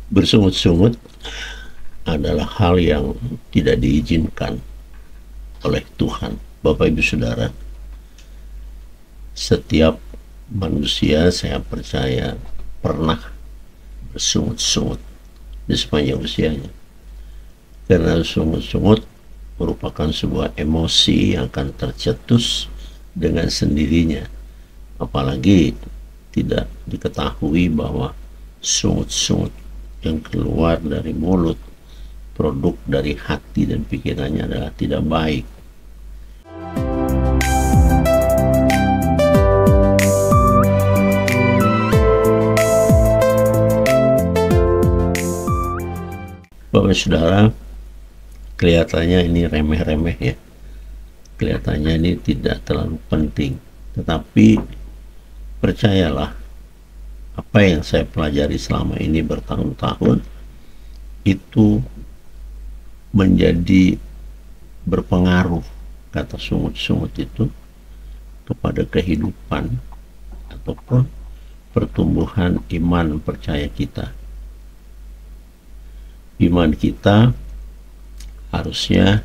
Bersungut-sungut adalah hal yang tidak diizinkan oleh Tuhan. Bapak Ibu Saudara, setiap manusia saya percaya pernah bersungut-sungut di sepanjang usianya. Karena sungut-sungut merupakan sebuah emosi yang akan tercetus dengan sendirinya. Apalagi tidak diketahui bahwa sungut-sungut yang keluar dari mulut, produk dari hati dan pikirannya adalah tidak baik. Bapak Saudara, kelihatannya ini remeh-remeh ya. Kelihatannya ini tidak terlalu penting. Tetapi percayalah, apa yang saya pelajari selama ini bertahun-tahun itu menjadi berpengaruh, kata sungut-sungut itu, kepada kehidupan ataupun pertumbuhan iman percaya kita. Iman kita harusnya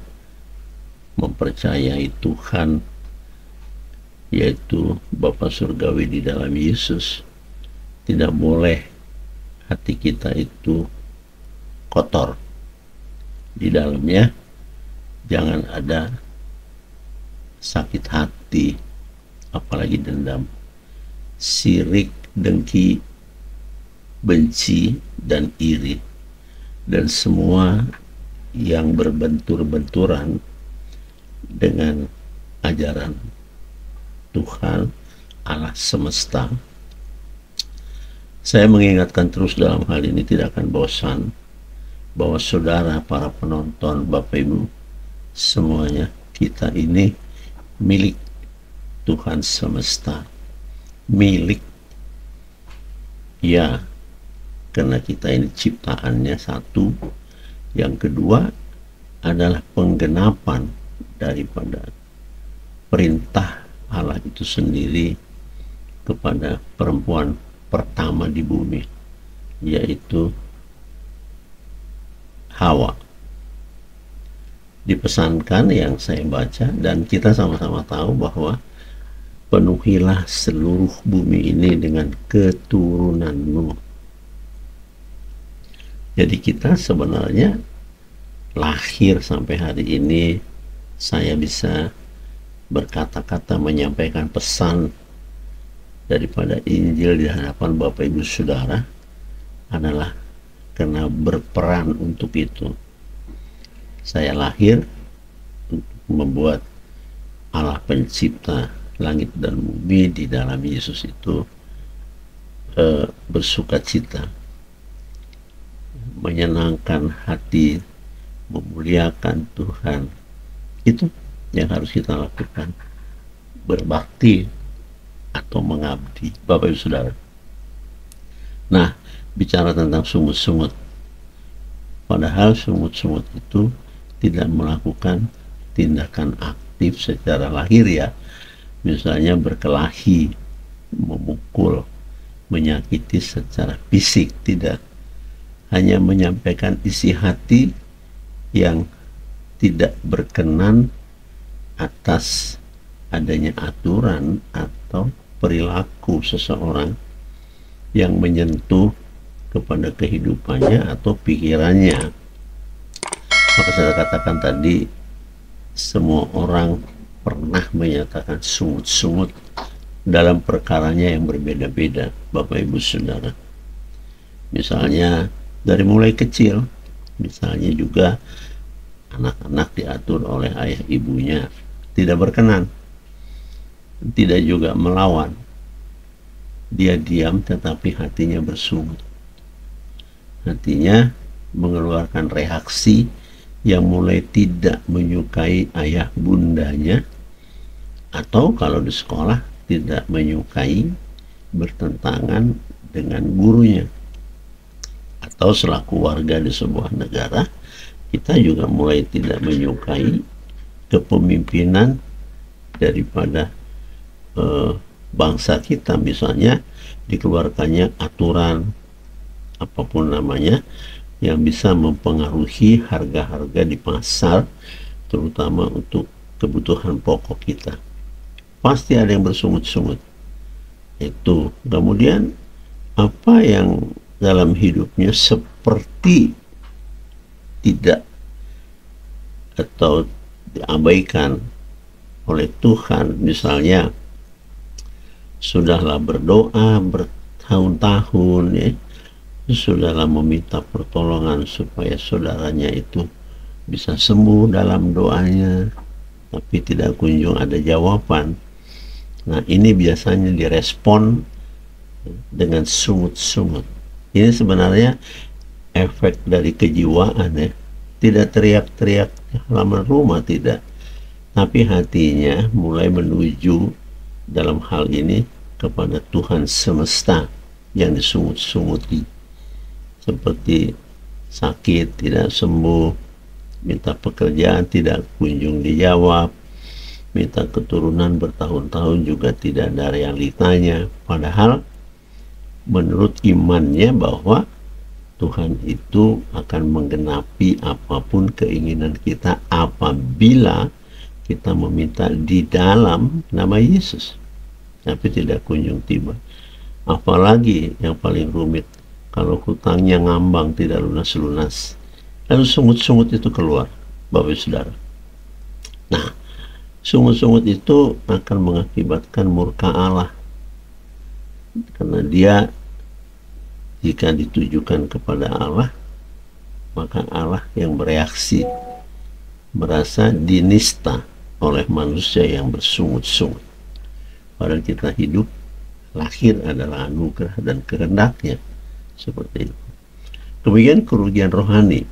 mempercayai Tuhan, yaitu Bapa Surgawi di dalam Yesus. Tidak boleh hati kita itu kotor. Di dalamnya jangan ada sakit hati, apalagi dendam, sirik, dengki, benci, dan iri, dan semua yang berbentur-benturan dengan ajaran Tuhan Allah semesta. Saya mengingatkan terus dalam hal ini, tidak akan bosan, bahwa saudara, para penonton, Bapak Ibu, semuanya kita ini milik Tuhan semesta. Milik, ya, karena kita ini ciptaannya satu. Yang kedua adalah penggenapan daripada perintah Allah itu sendiri kepada perempuan pertama di bumi, yaitu Hawa. Dipesankan yang saya baca, dan kita sama-sama tahu bahwa penuhilah seluruh bumi ini dengan keturunanmu. Jadi kita sebenarnya lahir sampai hari ini, saya bisa berkata-kata menyampaikan pesan daripada Injil di hadapan Bapak Ibu Saudara adalah karena berperan untuk itu. Saya lahir untuk membuat Allah pencipta langit dan bumi di dalam Yesus itu bersuka cita, menyenangkan hati, memuliakan Tuhan. Itu yang harus kita lakukan, berbakti atau mengabdi, Bapak Ibu Saudara. Nah, bicara tentang sungut-sungut, padahal sungut-sungut itu tidak melakukan tindakan aktif secara lahir ya, misalnya berkelahi, memukul, menyakiti secara fisik, tidak. Hanya menyampaikan isi hati yang tidak berkenan atas adanya aturan atau perilaku seseorang yang menyentuh kepada kehidupannya atau pikirannya. Maka saya katakan tadi, semua orang pernah menyatakan sungut-sungut dalam perkaranya yang berbeda-beda, Bapak Ibu Saudara. Misalnya dari mulai kecil, misalnya juga anak-anak diatur oleh ayah ibunya tidak berkenan, tidak juga melawan. Dia diam tetapi hatinya bersungut. Hatinya mengeluarkan reaksi yang mulai tidak menyukai ayah bundanya, atau kalau di sekolah tidak menyukai, bertentangan dengan gurunya, atau selaku warga di sebuah negara, kita juga mulai tidak menyukai kepemimpinan daripada bangsa kita. Misalnya dikeluarkannya aturan apapun namanya, yang bisa mempengaruhi harga-harga di pasar, terutama untuk kebutuhan pokok kita. Pasti ada yang bersungut-sungut. Itu. Kemudian apa yang dalam hidupnya seperti tidak atau diabaikan oleh Tuhan, misalnya sudahlah berdoa bertahun-tahun, ya, sudahlah meminta pertolongan supaya saudaranya itu bisa sembuh dalam doanya, tapi tidak kunjung ada jawaban. Nah, ini biasanya direspon dengan sungut-sungut. Ini sebenarnya efek dari kejiwaan, ya. Tidak teriak-teriak halaman rumah, tidak. Tapi hatinya mulai menuju dalam hal ini kepada Tuhan semesta yang disungut-sunguti. Seperti sakit tidak sembuh, minta pekerjaan tidak kunjung dijawab, minta keturunan bertahun-tahun juga tidak ada realitanya. Padahal menurut imannya bahwa Tuhan itu akan menggenapi apapun keinginan kita apabila kita meminta di dalam nama Yesus. Tapi tidak kunjung tiba. Apalagi yang paling rumit, kalau hutangnya ngambang tidak lunas-lunas, lalu sungut-sungut itu keluar, Bapak Saudara. Nah, sungut-sungut itu akan mengakibatkan murka Allah, karena dia jika ditujukan kepada Allah, maka Allah yang bereaksi, merasa dinista oleh manusia yang bersungut-sungut. Padahal kita hidup, lahir adalah anugerah dan kehendaknya, seperti itu. Kemudian kerugian rohani,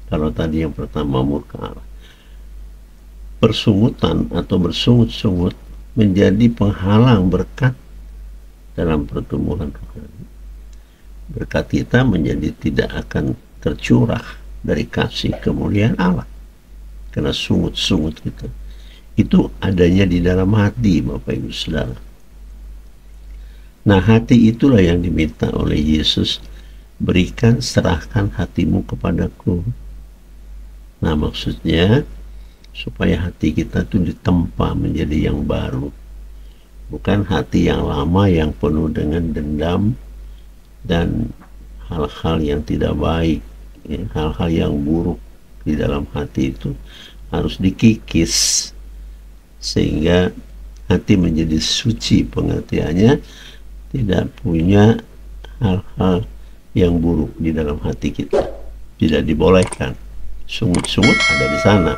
kalau tadi yang pertama murka Allah, persungutan atau bersungut-sungut menjadi penghalang berkat dalam pertumbuhan rohani. Berkat kita menjadi tidak akan tercurah dari kasih kemuliaan Allah, karena sungut-sungut kita itu adanya di dalam hati, Bapak Ibu Saudara. Nah, hati itulah yang diminta oleh Yesus, berikan, serahkan hatimu kepadaku. Nah, maksudnya supaya hati kita itu ditempa menjadi yang baru, bukan hati yang lama yang penuh dengan dendam dan hal-hal yang tidak baik, ya, hal-hal yang buruk di dalam hati itu harus dikikis sehingga hati menjadi suci, pengertiannya tidak punya hal-hal yang buruk di dalam hati kita. Tidak dibolehkan. Sungut-sungut ada di sana.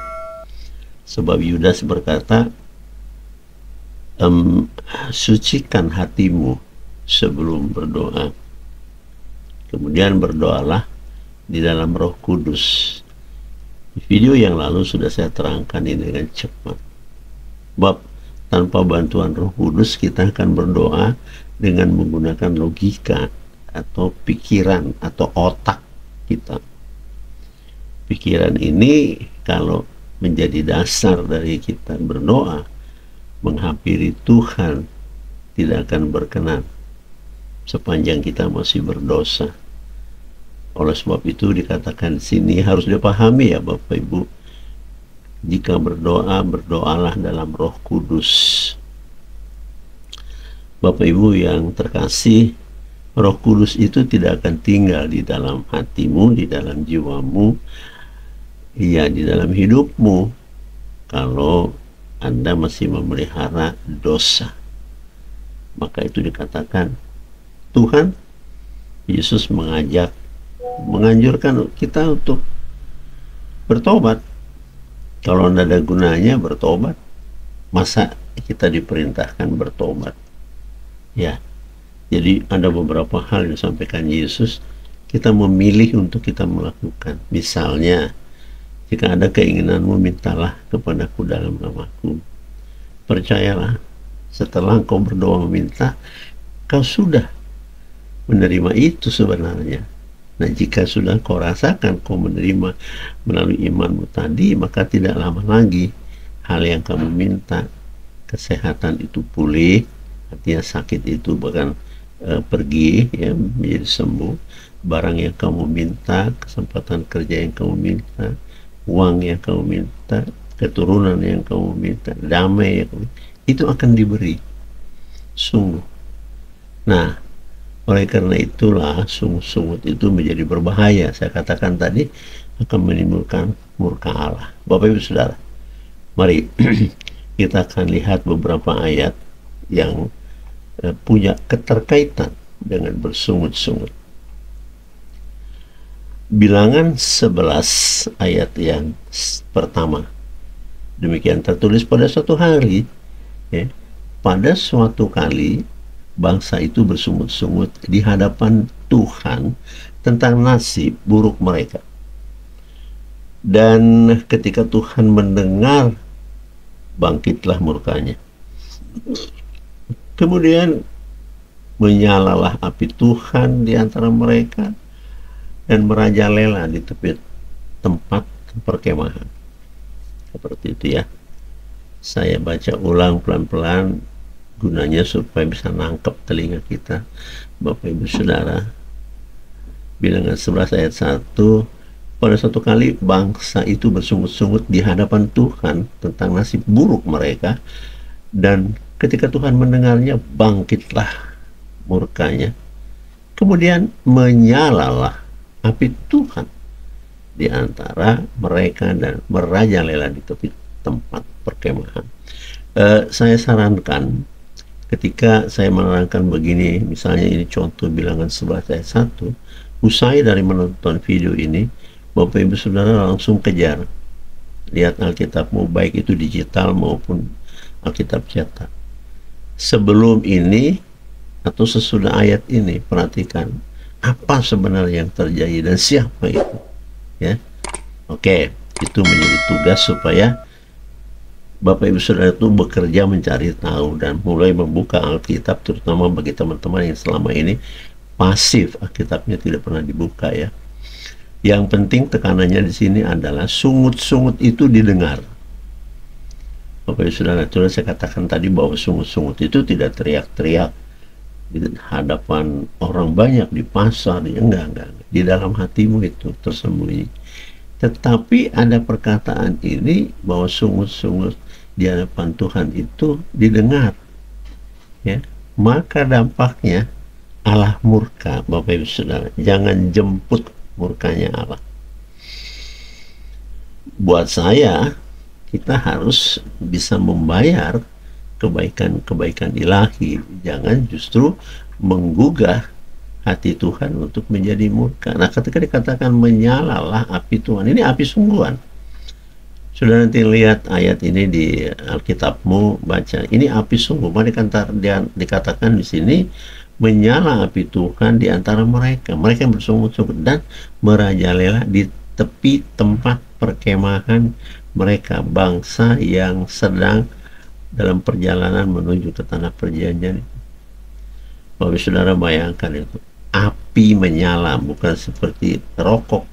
Sebab Yudas berkata, sucikan hatimu sebelum berdoa. Kemudian berdoalah di dalam Roh Kudus. Di video yang lalu sudah saya terangkan ini dengan cepat. Bab tanpa bantuan Roh Kudus kita akan berdoa dengan menggunakan logika atau pikiran atau otak kita. Pikiran ini kalau menjadi dasar dari kita berdoa, menghampiri Tuhan tidak akan berkenan sepanjang kita masih berdosa. Oleh sebab itu dikatakan di sini harus dipahami, ya Bapak Ibu, jika berdoa, berdoalah dalam Roh Kudus. Bapak Ibu yang terkasih, Roh Kudus itu tidak akan tinggal di dalam hatimu, di dalam jiwamu, ya di dalam hidupmu, kalau Anda masih memelihara dosa. Maka itu dikatakan Tuhan Yesus menganjurkan kita untuk bertobat. Kalau tidak ada gunanya bertobat, masa kita diperintahkan bertobat? Ya, jadi ada beberapa hal yang disampaikan Yesus, kita memilih untuk kita melakukan. Misalnya, jika ada keinginanmu, mintalah kepadaku dalam namaku. Percayalah, setelah engkau berdoa meminta, kau sudah menerima itu sebenarnya. Nah, jika sudah kau rasakan kau menerima melalui imanmu tadi, maka tidak lama lagi hal yang kamu minta, kesehatan itu pulih, artinya sakit itu bahkan pergi, ya, menjadi sembuh, barang yang kamu minta, kesempatan kerja yang kamu minta, uang yang kamu minta, keturunan yang kamu minta, damai yang kamu minta, itu akan diberi. Sungguh. Nah, oleh karena itulah sungut-sungut itu menjadi berbahaya. Saya katakan tadi akan menimbulkan murka Allah. Bapak Ibu Saudara, mari kita akan lihat beberapa ayat yang punya keterkaitan dengan bersungut-sungut. Bilangan 11 ayat yang pertama. Demikian tertulis, pada suatu hari, ya, pada suatu kali bangsa itu bersungut-sungut di hadapan Tuhan tentang nasib buruk mereka. Dan ketika Tuhan mendengar, bangkitlah murkanya. Kemudian menyalalah api Tuhan di antara mereka dan merajalela di tepi tempat perkemahan. Seperti itu ya. Saya baca ulang pelan-pelan gunanya supaya bisa nangkep telinga kita, Bapak Ibu Saudara. Bilangan 11 ayat 1, pada suatu kali bangsa itu bersungut-sungut di hadapan Tuhan tentang nasib buruk mereka, dan ketika Tuhan mendengarnya, bangkitlah murkanya. Kemudian menyalalah api Tuhan di antara mereka dan merajalela di tepi tempat perkemahan. Saya sarankan ketika saya menerangkan begini, misalnya ini contoh bilangan 11 ayat 1, usai dari menonton video ini, Bapak Ibu Saudara langsung kejar. Lihat Alkitabmu, baik itu digital maupun Alkitab cetak. Sebelum ini atau sesudah ayat ini, perhatikan apa sebenarnya yang terjadi dan siapa itu. Ya, oke, itu menjadi tugas supaya Bapak Ibu Saudara itu bekerja mencari tahu dan mulai membuka Alkitab, terutama bagi teman-teman yang selama ini pasif, Alkitabnya tidak pernah dibuka ya. Yang penting tekanannya di sini adalah sungut-sungut itu didengar. Bapak Ibu Saudara, sudah saya katakan tadi bahwa sungut-sungut itu tidak teriak-teriak di hadapan orang banyak di pasar, enggak. Di dalam hatimu itu tersembunyi. Tetapi ada perkataan ini bahwa sungut-sungut di hadapan Tuhan itu didengar, ya. Maka dampaknya Allah murka, Bapak Ibu Saudara. Jangan jemput murkanya Allah. Buat saya, kita harus bisa membayar kebaikan-kebaikan ilahi, jangan justru menggugah hati Tuhan untuk menjadi murka. Nah, ketika dikatakan menyalalah api Tuhan, ini api sungguhan. Sudah nanti lihat ayat ini di Alkitabmu, baca. Ini api sungguh. Dikatakan di sini menyala api Tuhan di antara mereka. Mereka yang bersungut-sungut dan merajalela di tepi tempat perkemahan mereka, bangsa yang sedang dalam perjalanan menuju ke tanah perjanjian. Bapak Saudara bayangkan itu, api menyala, bukan seperti rokok.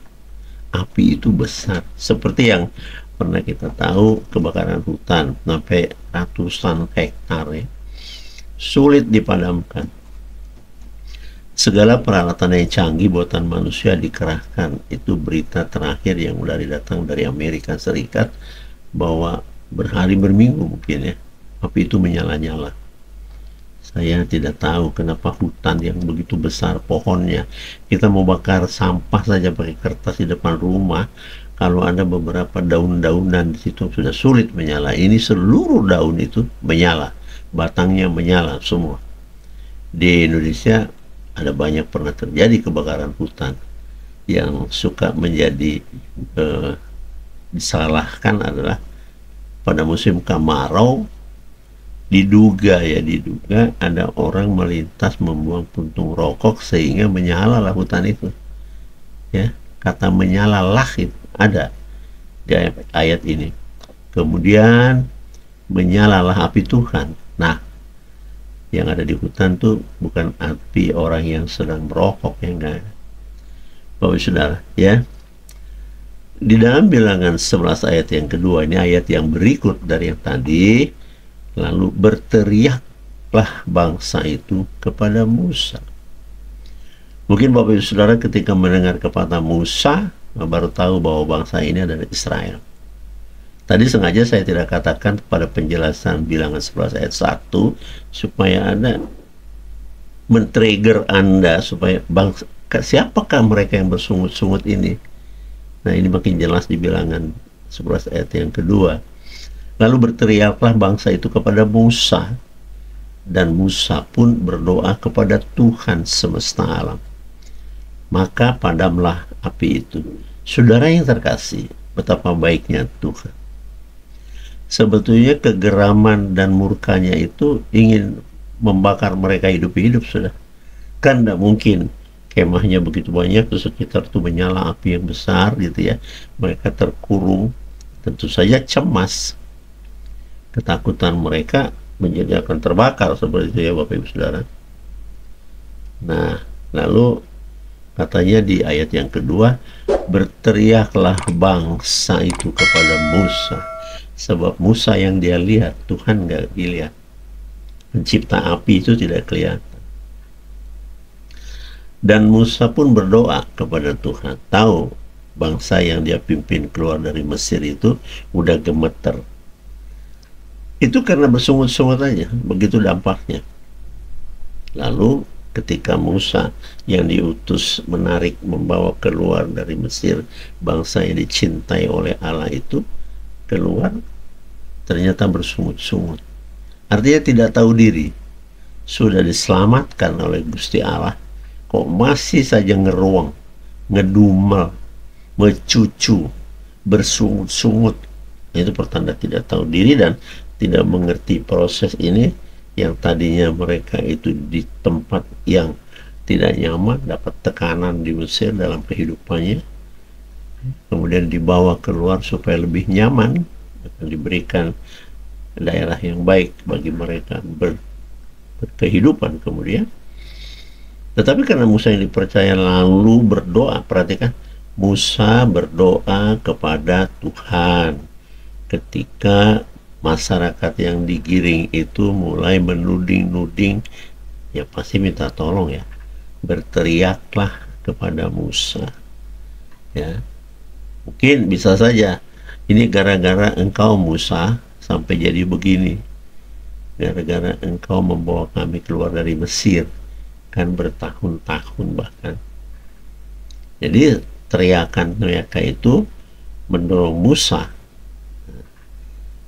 Api itu besar, seperti yang pernah kita tahu kebakaran hutan sampai ratusan hektar ya. Sulit dipadamkan. Segala peralatan yang canggih buatan manusia dikerahkan. Itu berita terakhir yang datang dari Amerika Serikat, bahwa berhari berminggu mungkin ya, api itu menyala-nyala. Saya tidak tahu kenapa hutan yang begitu besar pohonnya, kita mau bakar sampah saja pakai kertas di depan rumah, kalau ada beberapa daun-daunan di situ sudah sulit menyala. Ini seluruh daun itu menyala, batangnya menyala semua. Di Indonesia ada banyak pernah terjadi kebakaran hutan. Yang suka menjadi disalahkan adalah pada musim kemarau, diduga ada orang melintas membuang puntung rokok sehingga menyalalah hutan itu. Ya, kata menyalalah itu ada di ayat ini. Kemudian menyalalah api Tuhan. Nah, yang ada di hutan tuh bukan api orang yang sedang merokok, ya enggak. Bapak Saudara, ya. Di dalam bilangan 11 ayat yang kedua, ini ayat yang berikut dari yang tadi, lalu berteriaklah bangsa itu kepada Musa. Mungkin Bapak Ibu Saudara ketika mendengar kepatah Musa, baru tahu bahwa bangsa ini adalah Israel. Tadi sengaja saya tidak katakan pada penjelasan bilangan 11 ayat 1 supaya Anda men-trigger Anda supaya bangsa, siapakah mereka yang bersungut-sungut ini. Nah, ini makin jelas di bilangan 11 ayat yang kedua. Lalu berteriaklah bangsa itu kepada Musa, dan Musa pun berdoa kepada Tuhan semesta alam. Maka padamlah api itu. Saudara yang terkasih, betapa baiknya Tuhan. Sebetulnya kegeraman dan murkanya itu ingin membakar mereka hidup-hidup, sudah. Kan tidak mungkin kemahnya begitu banyak, terus sekitar itu menyala api yang besar gitu ya. Mereka terkurung, tentu saja cemas. Ketakutan mereka menjadi akan terbakar seperti itu ya Bapak Ibu Saudara. Nah, lalu katanya di ayat yang kedua, berteriaklah bangsa itu kepada Musa. Sebab Musa yang dia lihat, Tuhan nggak dilihat. Pencipta api itu tidak kelihatan. Dan Musa pun berdoa kepada Tuhan. Tahu bangsa yang dia pimpin keluar dari Mesir itu udah gemeter. Itu karena bersungut-sungut aja, begitu dampaknya. Lalu ketika Musa yang diutus menarik, membawa keluar dari Mesir, bangsa yang dicintai oleh Allah itu keluar, ternyata bersungut-sungut. Artinya tidak tahu diri, sudah diselamatkan oleh Gusti Allah, kok masih saja ngeruang, ngedumel, mencucu, bersungut-sungut. Itu pertanda tidak tahu diri dan tidak mengerti proses ini. Yang tadinya mereka itu di tempat yang tidak nyaman, dapat tekanan di Mesir dalam kehidupannya, kemudian dibawa keluar supaya lebih nyaman, akan diberikan daerah yang baik bagi mereka berkehidupan kemudian. Tetapi karena Musa yang dipercaya lalu berdoa, perhatikan, Musa berdoa kepada Tuhan ketika masyarakat yang digiring itu mulai menuding-nuding, ya pasti minta tolong ya. Berteriaklah kepada Musa. Ya. Mungkin bisa saja ini gara-gara engkau Musa sampai jadi begini. Gara-gara engkau membawa kami keluar dari Mesir, kan bertahun-tahun bahkan. Jadi teriakan mereka itu mendorong Musa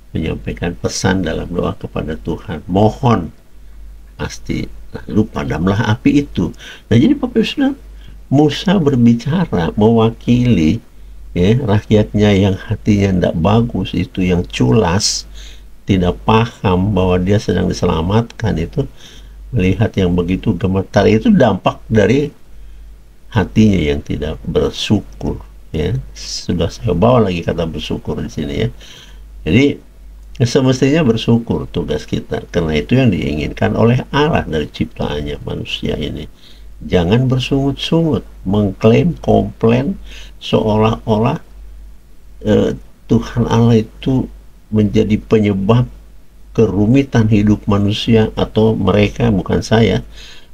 menyampaikan pesan dalam doa kepada Tuhan, mohon pasti, lalu padamlah api itu. Nah, jadi Bapak Ibu Saudara, Musa berbicara mewakili ya, rakyatnya yang hatinya tidak bagus, itu yang culas, tidak paham bahwa dia sedang diselamatkan, itu melihat yang begitu gemetar, itu dampak dari hatinya yang tidak bersyukur ya. Sudah saya bawa lagi kata bersyukur di sini ya. Jadi semestinya bersyukur tugas kita, karena itu yang diinginkan oleh Allah dari ciptaannya manusia ini. Jangan bersungut-sungut, mengklaim, komplain, seolah-olah Tuhan Allah itu menjadi penyebab kerumitan hidup manusia, atau mereka, bukan saya,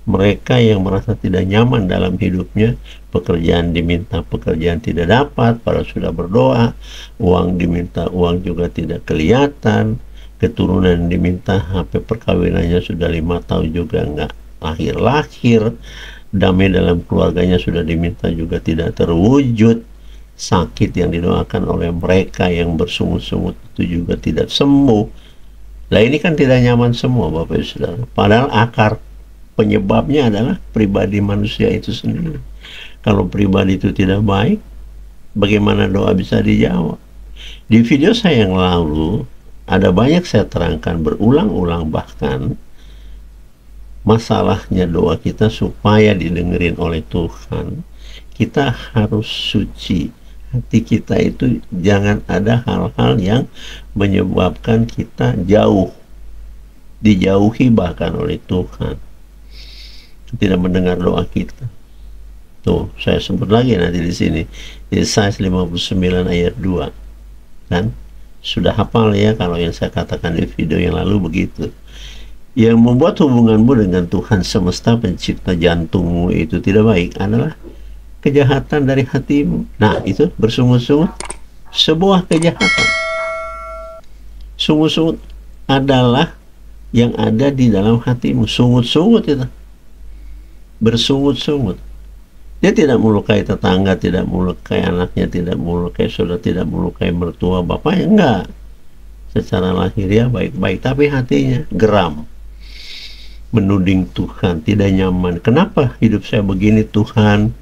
mereka yang merasa tidak nyaman dalam hidupnya. Pekerjaan diminta, pekerjaan tidak dapat, padahal sudah berdoa. Uang diminta, uang juga tidak kelihatan. Keturunan diminta, HP perkawinannya sudah 5 tahun juga nggak lahir-lahir. Damai dalam keluarganya sudah diminta juga tidak terwujud. Sakit yang didoakan oleh mereka yang bersungut-sungut itu juga tidak sembuh. Nah, ini kan tidak nyaman semua Bapak Ibu Saudara. Padahal akar penyebabnya adalah pribadi manusia itu sendiri. Kalau pribadi itu tidak baik, bagaimana doa bisa dijawab? Di video saya yang lalu, ada banyak saya terangkan berulang-ulang, bahkan masalahnya doa kita supaya didengerin oleh Tuhan, kita harus suci. Hati kita itu jangan ada hal-hal yang menyebabkan kita jauh, dijauhi bahkan oleh Tuhan, tidak mendengar doa kita. Tuh, saya sebut lagi nanti di sini. Yesaya 59 ayat 2. Kan? Sudah hafal ya kalau yang saya katakan di video yang lalu begitu. Yang membuat hubunganmu dengan Tuhan semesta pencipta jantungmu itu tidak baik adalah kejahatan dari hatimu. Nah, itu bersungut-sungut sebuah kejahatan. Sungut-sungut adalah yang ada di dalam hatimu. Sungut-sungut itu. Bersungut-sungut. Dia tidak melukai tetangga, tidak melukai anaknya, tidak melukai saudara, tidak melukai mertua bapaknya, enggak. Secara lahiriah baik-baik, tapi hatinya geram. Menuding Tuhan, tidak nyaman. Kenapa hidup saya begini Tuhan?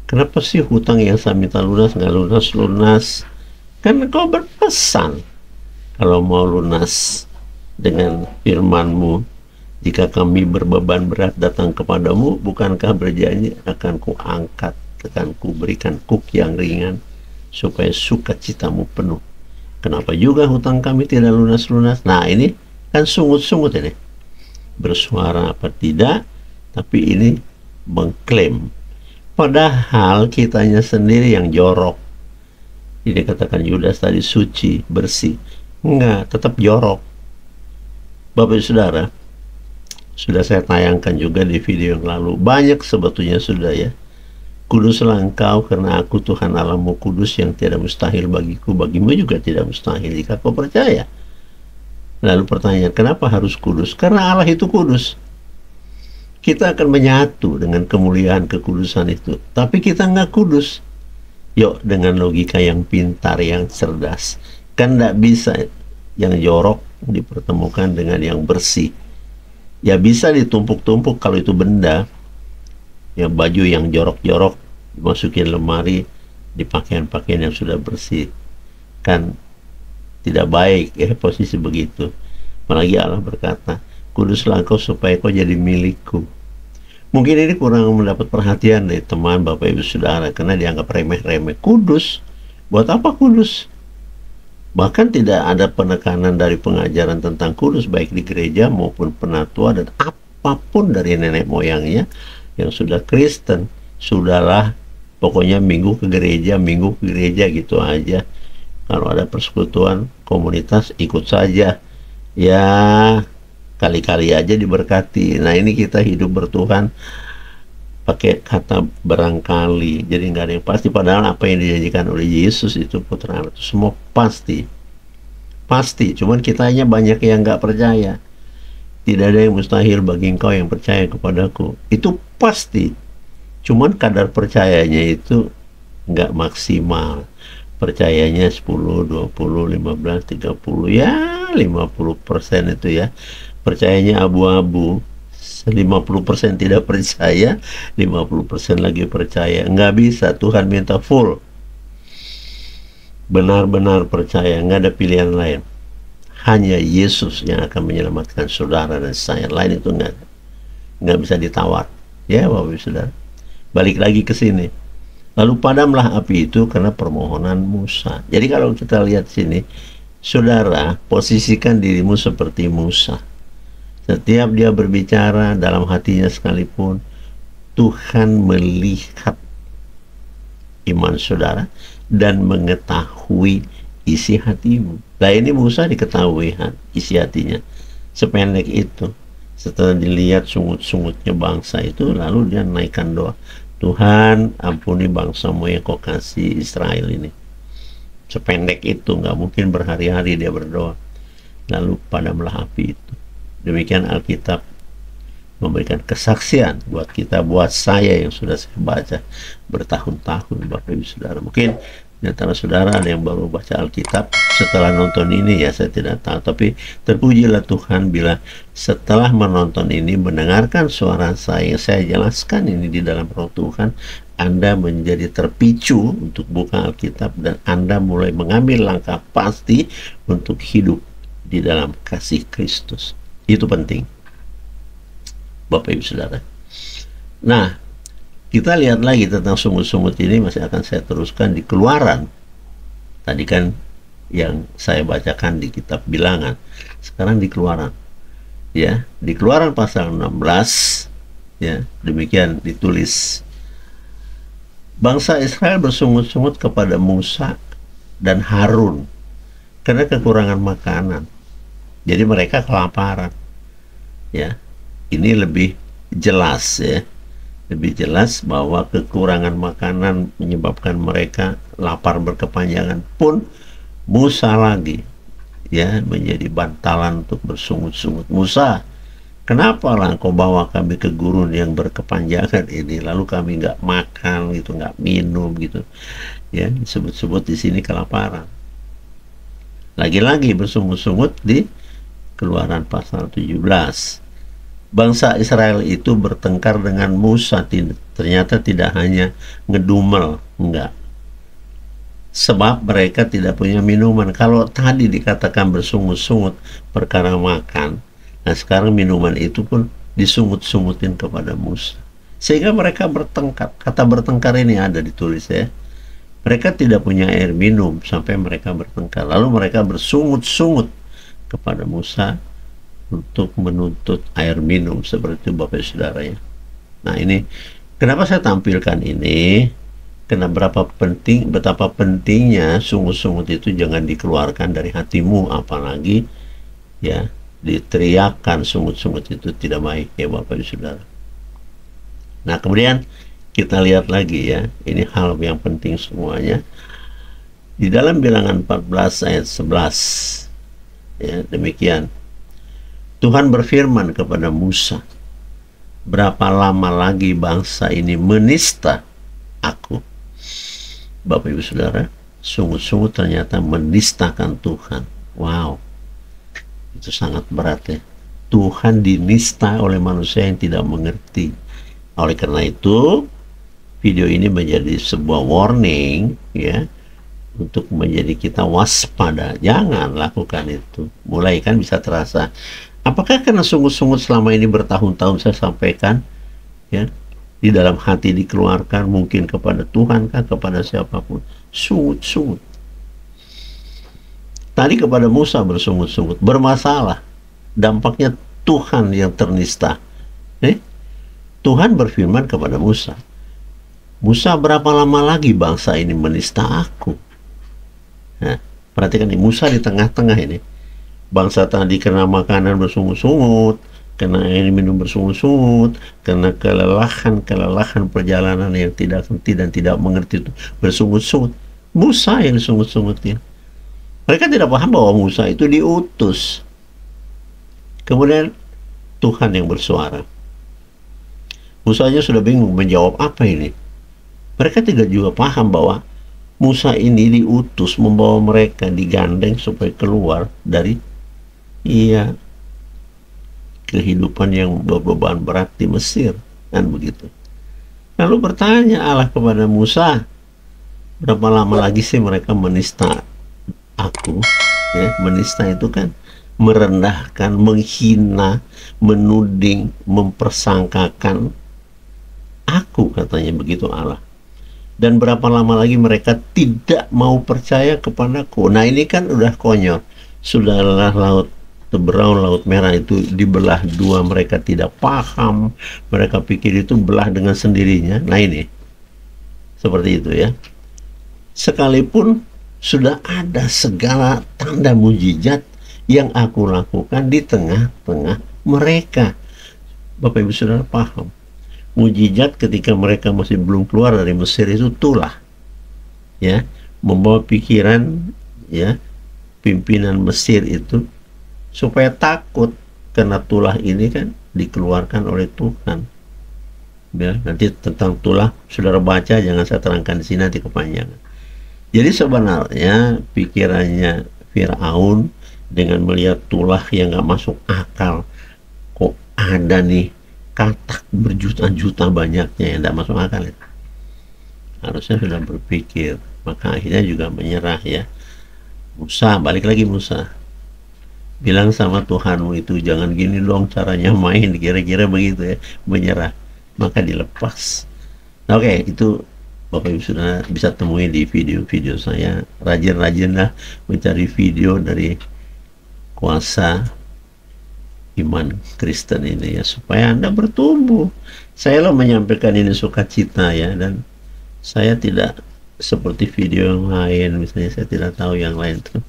Kenapa sih hutang yang saya minta lunas nggak lunas-lunas? Kan kau berpesan kalau mau lunas dengan firman-Mu, jika kami berbeban berat datang kepadamu, bukankah berjanji akan kuangkat, akan kuberikan kuk yang ringan, supaya sukacitamu penuh. Kenapa juga hutang kami tidak lunas-lunas? Nah, ini kan sungut-sungut ini. Bersuara apa tidak, tapi ini mengklaim. Padahal kitanya sendiri yang jorok. Ini katakan Yudas tadi suci, bersih. Enggak, tetap jorok. Bapak Ibu Saudara, sudah saya tayangkan juga di video yang lalu. Banyak sebetulnya sudah ya. Kuduslah engkau karena aku Tuhan Allahmu kudus, yang tidak mustahil bagiku, bagimu juga tidak mustahil jika kau percaya. Lalu pertanyaan, kenapa harus kudus? Karena Allah itu kudus. Kita akan menyatu dengan kemuliaan kekudusan itu. Tapi kita nggak kudus. Yuk, dengan logika yang pintar, yang cerdas. Kan nggak bisa yang jorok dipertemukan dengan yang bersih. Ya bisa ditumpuk-tumpuk kalau itu benda. Ya baju yang jorok-jorok dimasukin lemari di pakaian-pakaian yang sudah bersih. Kan tidak baik ya posisi begitu. Apalagi Allah berkata, kuduslah engkau supaya kau jadi milikku. Mungkin ini kurang mendapat perhatian dari teman Bapak Ibu Saudara, karena dianggap remeh-remeh. Kudus, buat apa kudus? Bahkan tidak ada penekanan dari pengajaran tentang kudus, baik di gereja maupun penatua dan apapun dari nenek moyangnya yang sudah Kristen. Sudahlah, pokoknya minggu ke gereja gitu aja. Kalau ada persekutuan komunitas ikut saja. Ya kali-kali aja diberkati. Nah, ini kita hidup bertuhan pakai kata barangkali, jadi nggak ada yang pasti. Padahal apa yang dijanjikan oleh Yesus itu putra Allah itu semua pasti. Cuman kitanya banyak yang nggak percaya. Tidak ada yang mustahil bagi engkau yang percaya kepadaku. Itu pasti. Cuman kadar percayanya itu nggak maksimal. Percayanya 10, 20, 15, 30, ya 50% itu ya. Percayanya abu-abu. 50% tidak percaya, 50% lagi percaya. Nggak bisa, Tuhan minta full. Benar-benar percaya, nggak ada pilihan lain. Hanya Yesus yang akan menyelamatkan saudara dan saya. Lain itu nggak bisa ditawar. Ya Bapak Ibu Saudara. Balik lagi ke sini. Lalu padamlah api itu karena permohonan Musa. Jadi kalau kita lihat sini, saudara, posisikan dirimu seperti Musa. Setiap dia berbicara dalam hatinya sekalipun, Tuhan melihat iman saudara dan mengetahui isi hatimu. Nah, ini Musa diketahui isi hatinya. Sependek itu. Setelah dilihat sungut-sungutnya bangsa itu, lalu dia naikkan doa. Tuhan, ampuni bangsamu yang kau kasih Israel ini. Sependek itu, nggak mungkin berhari-hari dia berdoa. Lalu padamlah api itu. Demikian Alkitab memberikan kesaksian buat kita, buat saya yang sudah saya baca bertahun-tahun, Bapak Ibu Saudara. Mungkin di antara saudara ada yang baru baca Alkitab setelah nonton ini, ya saya tidak tahu. Tapi terpujilah Tuhan bila setelah menonton ini, mendengarkan suara saya jelaskan ini di dalam Roh Tuhan, Anda menjadi terpicu untuk buka Alkitab dan Anda mulai mengambil langkah pasti untuk hidup di dalam kasih Kristus. Itu penting, Bapak Ibu Saudara. Nah, kita lihat lagi tentang sungut-sungut ini, masih akan saya teruskan di Keluaran. Tadi kan yang saya bacakan di kitab Bilangan, sekarang di Keluaran. Ya, di Keluaran pasal 16, ya, demikian ditulis. Bangsa Israel bersungut-sungut kepada Musa dan Harun karena kekurangan makanan. Jadi mereka kelaparan. ya. Ini lebih jelas ya, lebih jelas bahwa kekurangan makanan menyebabkan mereka lapar berkepanjangan pun Musa lagi ya menjadi bantalan untuk bersungut-sungut. Musa, kenapa lah kau bawa kami ke gurun yang berkepanjangan ini, lalu kami nggak makan gitu, nggak minum gitu ya, disebut-sebut di sini kelaparan. Lagi-lagi bersungut-sungut di Keluaran pasal 17. Bangsa Israel itu bertengkar dengan Musa, ternyata tidak hanya ngedumel, enggak. Sebab mereka tidak punya minuman. Kalau tadi dikatakan bersungut-sungut perkara makan, nah sekarang minuman itu pun disungut-sungutin kepada Musa. Sehingga mereka bertengkar. Kata bertengkar ini ada ditulis ya. Mereka tidak punya air minum sampai mereka bertengkar. Lalu mereka bersungut-sungut kepada Musa untuk menuntut air minum, seperti itu Bapak Saudara ya. Nah ini kenapa saya tampilkan ini, karena betapa pentingnya sungut-sungut itu jangan dikeluarkan dari hatimu, apalagi ya diteriakkan sungut-sungut itu tidak baik ya Bapak Saudara. Nah kemudian kita lihat lagi ya, ini hal yang penting semuanya di dalam Bilangan 14 ayat 11 ya, demikian Tuhan berfirman kepada Musa, berapa lama lagi bangsa ini menista aku? Bapak Ibu Saudara, sungut-sungut ternyata menistakan Tuhan. Wow, itu sangat berat ya. Tuhan dinista oleh manusia yang tidak mengerti. Oleh karena itu, video ini menjadi sebuah warning ya, untuk menjadi kita waspada. Jangan lakukan itu. Mulai kan bisa terasa, apakah karena sungut-sungut selama ini bertahun-tahun saya sampaikan ya, di dalam hati dikeluarkan, mungkin kepada Tuhan kah, kepada siapapun, sungut-sungut. Tadi kepada Musa bersungut-sungut, bermasalah, dampaknya Tuhan yang ternista. Tuhan berfirman kepada Musa, Musa, berapa lama lagi bangsa ini menista aku? Nah, perhatikan nih, Musa di tengah-tengah ini. Bangsa tadi kena makanan bersungut-sungut, kena air minum bersungut-sungut, kena kelelahan perjalanan yang tidak henti dan tidak mengerti itu bersungut-sungut. Musa yang disungut-sungutin. Mereka tidak paham bahwa Musa itu diutus. Kemudian Tuhan yang bersuara. Musa aja sudah bingung menjawab apa ini. Mereka tidak juga paham bahwa Musa ini diutus membawa mereka, digandeng supaya keluar dari kehidupan yang beban berat di Mesir, kan begitu. Lalu bertanya Allah kepada Musa, berapa lama lagi sih mereka menista aku? Ya, menista itu kan merendahkan, menghina, menuding, mempersangkakan aku, katanya begitu Allah. Dan berapa lama lagi mereka tidak mau percaya kepadaku? Nah ini kan udah konyol. Sudahlah laut Teberau, laut merah itu dibelah dua, mereka tidak paham, mereka pikir itu belah dengan sendirinya. Nah ini seperti itu ya. Sekalipun sudah ada segala tanda mujizat yang aku lakukan di tengah-tengah mereka. Bapak Ibu Saudara paham, mujizat ketika mereka masih belum keluar dari Mesir itu tulah ya, membawa pikiran ya pimpinan Mesir itu supaya takut, karena tulah ini kan dikeluarkan oleh Tuhan ya. Nanti tentang tulah saudara baca, jangan saya terangkan di sini, nanti kepanjangan. Jadi sebenarnya pikirannya Firaun dengan melihat tulah yang gak masuk akal, kok ada nih katak berjuta-juta banyaknya yang tidak masuk akal itu, harusnya sudah berpikir. Maka akhirnya juga menyerah ya. Musa, balik lagi Musa, bilang sama Tuhanmu itu, jangan gini dong caranya main, kira-kira begitu ya, menyerah. Maka dilepas. Oke, itu Bapak Ibu sudah bisa temui di video-video saya. Rajin-rajinlah mencari video dari kuasa iman Kristen ini ya, supaya Anda bertumbuh. Saya menyampaikan ini sukacita ya, dan saya tidak seperti video yang lain, misalnya saya tidak tahu yang lain itu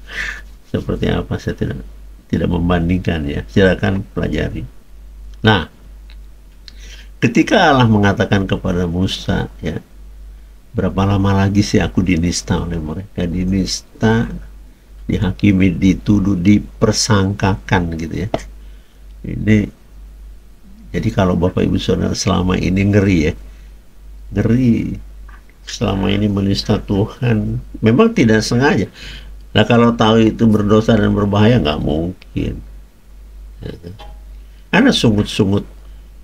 seperti apa, saya tidak membandingkan ya. Silakan pelajari. Nah, ketika Allah mengatakan kepada Musa, ya, berapa lama lagi sih aku dinista oleh mereka, dinista, dihakimi, dituduh, dipersangkakan gitu ya. Ini jadi kalau Bapak Ibu Saudara selama ini ngeri ya, ngeri, selama ini menista Tuhan, memang tidak sengaja. Nah kalau tahu itu berdosa dan berbahaya nggak mungkin. Ada sungut-sungut,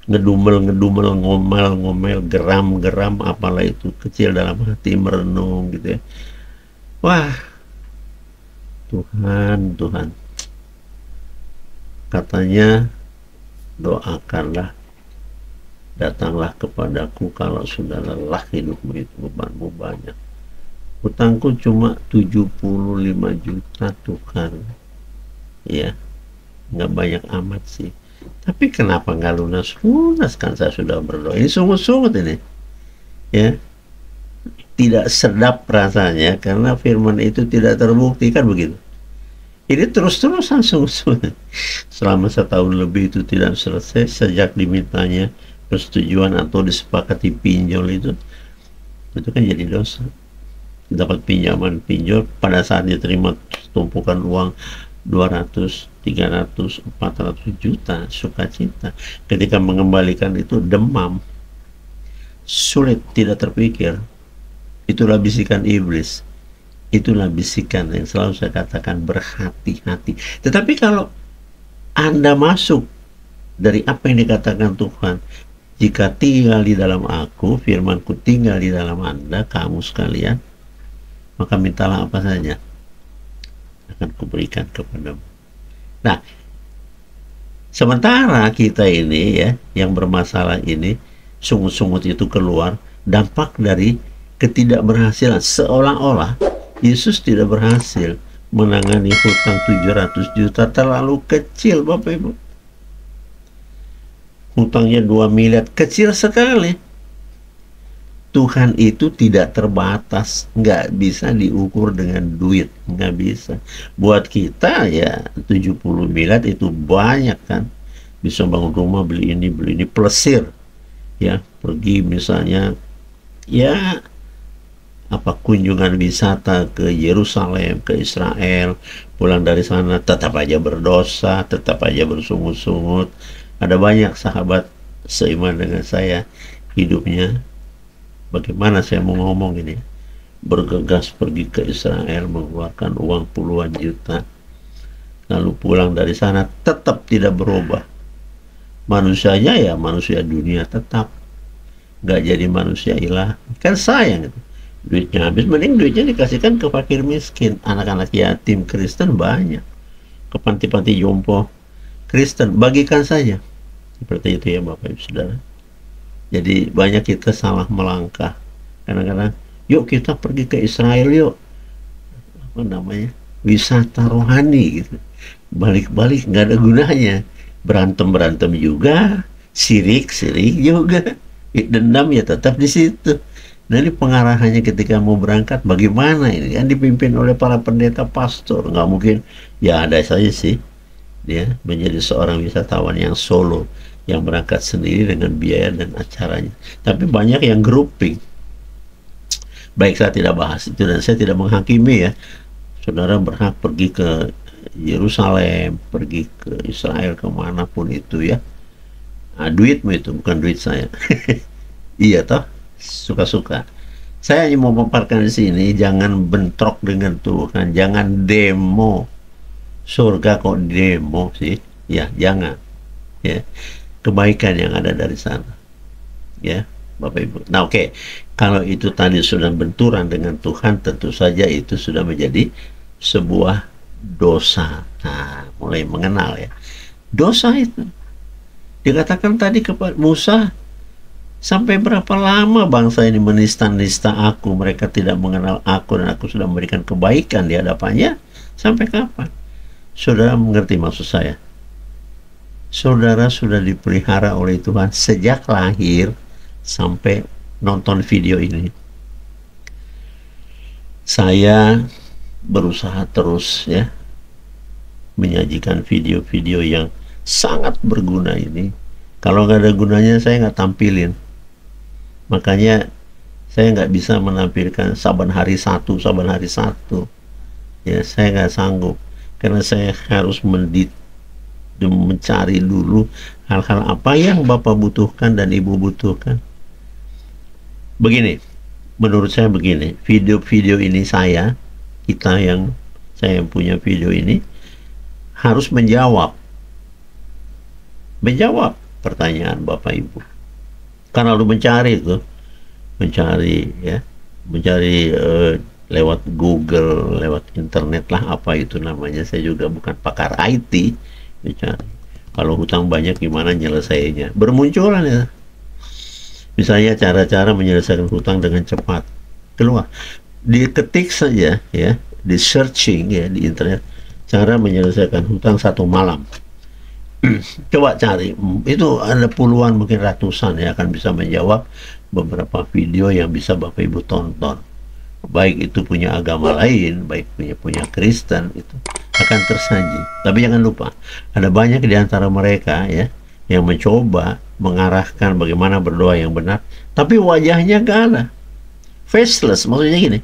ngedumel-ngedumel, ngomel-ngomel, geram-geram, apalah itu, kecil dalam hati, merenung gitu ya. Wah, Tuhan, Tuhan, katanya doakanlah, datanglah kepadaku kalau sudah lelah hidupmu itu, bebanmu banyak. Hutangku cuma 75 juta Tuhan, ya, nggak banyak amat sih. Tapi kenapa nggak lunas? Lunas kan, saya sudah berdoa. Ini sungut-sungut ini, ya. Tidak sedap rasanya karena firman itu tidak terbukti, kan begitu. Ini terus-terusan sungut-sungut. Selama setahun lebih itu tidak selesai sejak dimintanya persetujuan atau disepakati pinjol itu kan jadi dosa. Dapat pinjaman pinjol, pada saat diterima tumpukan uang 200, 300, 400 juta, sukacita. Ketika mengembalikan itu demam, sulit, tidak terpikir. Itulah bisikan iblis. Itulah bisikan yang selalu saya katakan, berhati-hati. Tetapi kalau Anda masuk dari apa yang dikatakan Tuhan, jika tinggal di dalam aku, firmanku tinggal di dalam Anda, kamu sekalian, maka mintalah apa saja, akan kuberikan kepadamu. Nah, sementara kita ini ya, yang bermasalah ini, sungut-sungut itu keluar, dampak dari ketidakberhasilan, seolah-olah Yesus tidak berhasil menangani hutang 700 juta, terlalu kecil Bapak Ibu. Hutangnya 2 miliar, kecil sekali. Tuhan itu tidak terbatas, nggak bisa diukur dengan duit, nggak bisa. Buat kita ya 70 miliar itu banyak kan, bisa bangun rumah, beli ini, plesir, ya, pergi misalnya, ya, apa, kunjungan wisata ke Yerusalem, ke Israel, pulang dari sana tetap aja berdosa, tetap aja bersungut-sungut. Ada banyak sahabat seiman dengan saya, hidupnya bagaimana saya mau ngomong ini, bergegas pergi ke Israel, mengeluarkan uang puluhan juta, lalu pulang dari sana tetap tidak berubah. Manusianya ya manusia dunia tetap, nggak jadi manusia ilah. Kan sayang itu, duitnya habis, mending duitnya dikasihkan ke fakir miskin, anak-anak yatim Kristen banyak, ke panti-panti jompo Kristen, bagikan saja. Seperti itu ya Bapak Ibu Saudara. Jadi banyak kita salah melangkah. Kadang-kadang, yuk kita pergi ke Israel yuk, apa namanya, wisata rohani gitu. Balik-balik nggak ada gunanya, berantem juga, sirik juga, dendam ya tetap di situ. Nah ini pengarahannya ketika mau berangkat bagaimana ini, kan dipimpin oleh para pendeta pastor, nggak mungkin ya ada saja sih dia menjadi seorang wisatawan yang solo, yang berangkat sendiri dengan biaya dan acaranya. Tapi banyak yang grouping. Baik, saya tidak bahas itu dan saya tidak menghakimi ya. Saudara berhak pergi ke Yerusalem, pergi ke Israel, kemanapun itu ya. Nah, duitmu itu bukan duit saya. Iya toh, suka-suka. Saya hanya mau memaparkan di sini, jangan bentrok dengan Tuhan, jangan demo. Surga kok demo sih? Ya, jangan. Ya, kebaikan yang ada dari sana, ya Bapak Ibu. Nah oke, kalau itu tadi sudah benturan dengan Tuhan, tentu saja itu sudah menjadi sebuah dosa. Nah, mulai mengenal ya dosa itu. Dikatakan tadi kepada Musa, sampai berapa lama bangsa ini menista-nista aku, mereka tidak mengenal aku, dan aku sudah memberikan kebaikan di hadapannya. Sampai kapan? Saudara mengerti maksud saya? Saudara sudah dipelihara oleh Tuhan sejak lahir sampai nonton video ini. Saya berusaha terus ya menyajikan video-video yang sangat berguna ini Kalau nggak ada gunanya saya nggak tampilin. Makanya saya nggak bisa menampilkan saban hari satu, saban hari satu. Ya, saya nggak sanggup. Karena saya harus mencari dulu hal-hal apa yang Bapak butuhkan dan Ibu butuhkan. Begini, menurut saya begini, video-video ini kita yang saya punya video ini harus menjawab pertanyaan Bapak Ibu. Karena lu mencari lewat Google, lewat internet lah, apa itu namanya, saya juga bukan pakar IT, mencari. Kalau hutang banyak gimana nyelesainya? Bermunculan ya. Misalnya cara-cara menyelesaikan hutang dengan cepat. Keluar. Diketik saja ya, di searching ya di internet, cara menyelesaikan hutang 1 malam. Coba cari, itu ada puluhan mungkin ratusan ya, akan bisa menjawab beberapa video yang bisa Bapak Ibu tonton. Baik itu punya agama lain, baik punya Kristen, itu akan tersaji. Tapi jangan lupa, ada banyak di antara mereka ya yang mencoba mengarahkan bagaimana berdoa yang benar, tapi wajahnya gak ada, faceless. Maksudnya gini,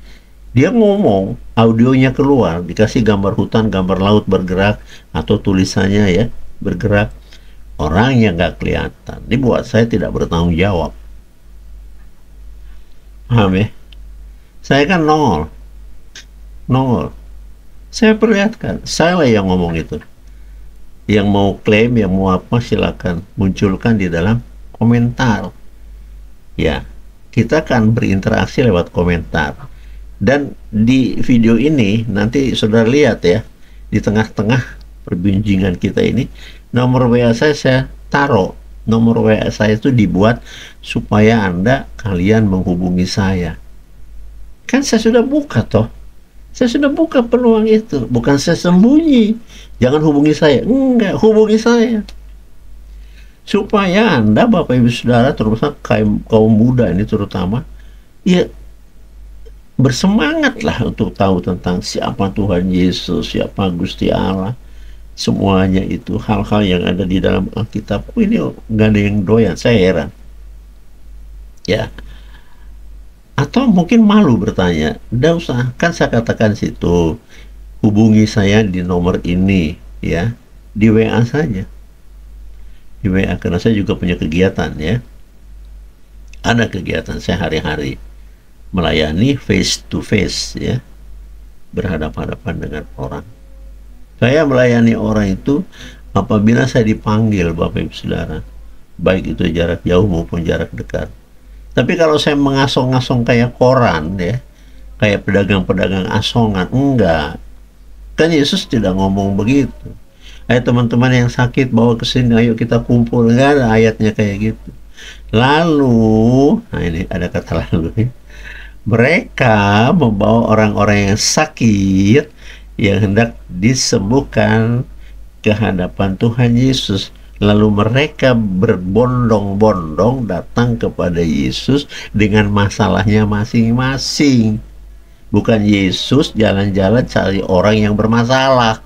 dia ngomong, audionya keluar, dikasih gambar hutan, gambar laut bergerak, atau tulisannya ya bergerak, orangnya nggak kelihatan. Ini buat saya tidak bertanggung jawab. Paham ya? Saya kan nongol. Saya perlihatkan, saya lah yang ngomong itu. Yang mau klaim, yang mau apa, silakan munculkan di dalam komentar. Ya, kita akan berinteraksi lewat komentar. Dan di video ini nanti saudara lihat ya, di tengah-tengah perbincangan kita ini, nomor WA saya taruh. Nomor WA saya itu dibuat supaya kalian menghubungi saya. Kan saya sudah buka toh. Saya sudah buka peluang itu. Bukan saya sembunyi. Jangan hubungi saya. Enggak, hubungi saya. Supaya Anda, Bapak Ibu Saudara, terutama kaum muda ini terutama, ya bersemangatlah untuk tahu tentang siapa Tuhan Yesus, siapa Gusti Allah. Semuanya itu hal-hal yang ada di dalam Alkitab. Ini nggak ada yang doyan. Saya heran. Ya. Atau mungkin malu bertanya, nggak usah, kan saya katakan situ, hubungi saya di nomor ini, ya, di WA saja. Di WA, karena saya juga punya kegiatan, ya. Ada kegiatan saya hari-hari, melayani face to face, ya, berhadapan-hadapan dengan orang. Saya melayani orang itu apabila saya dipanggil, Bapak Ibu Saudara, baik itu jarak jauh maupun jarak dekat. Tapi kalau saya mengasong-asong kayak koran ya, kayak pedagang-pedagang asongan, enggak. Kan Yesus tidak ngomong begitu. Ayo teman-teman yang sakit bawa ke sini, ayo kita kumpul. Enggak ada ayatnya kayak gitu. Lalu, nah ini ada kata lalu ya. Mereka membawa orang-orang yang sakit yang hendak disembuhkan ke hadapan Tuhan Yesus. Lalu mereka berbondong-bondong datang kepada Yesus dengan masalahnya masing-masing. Bukan Yesus jalan-jalan cari orang yang bermasalah.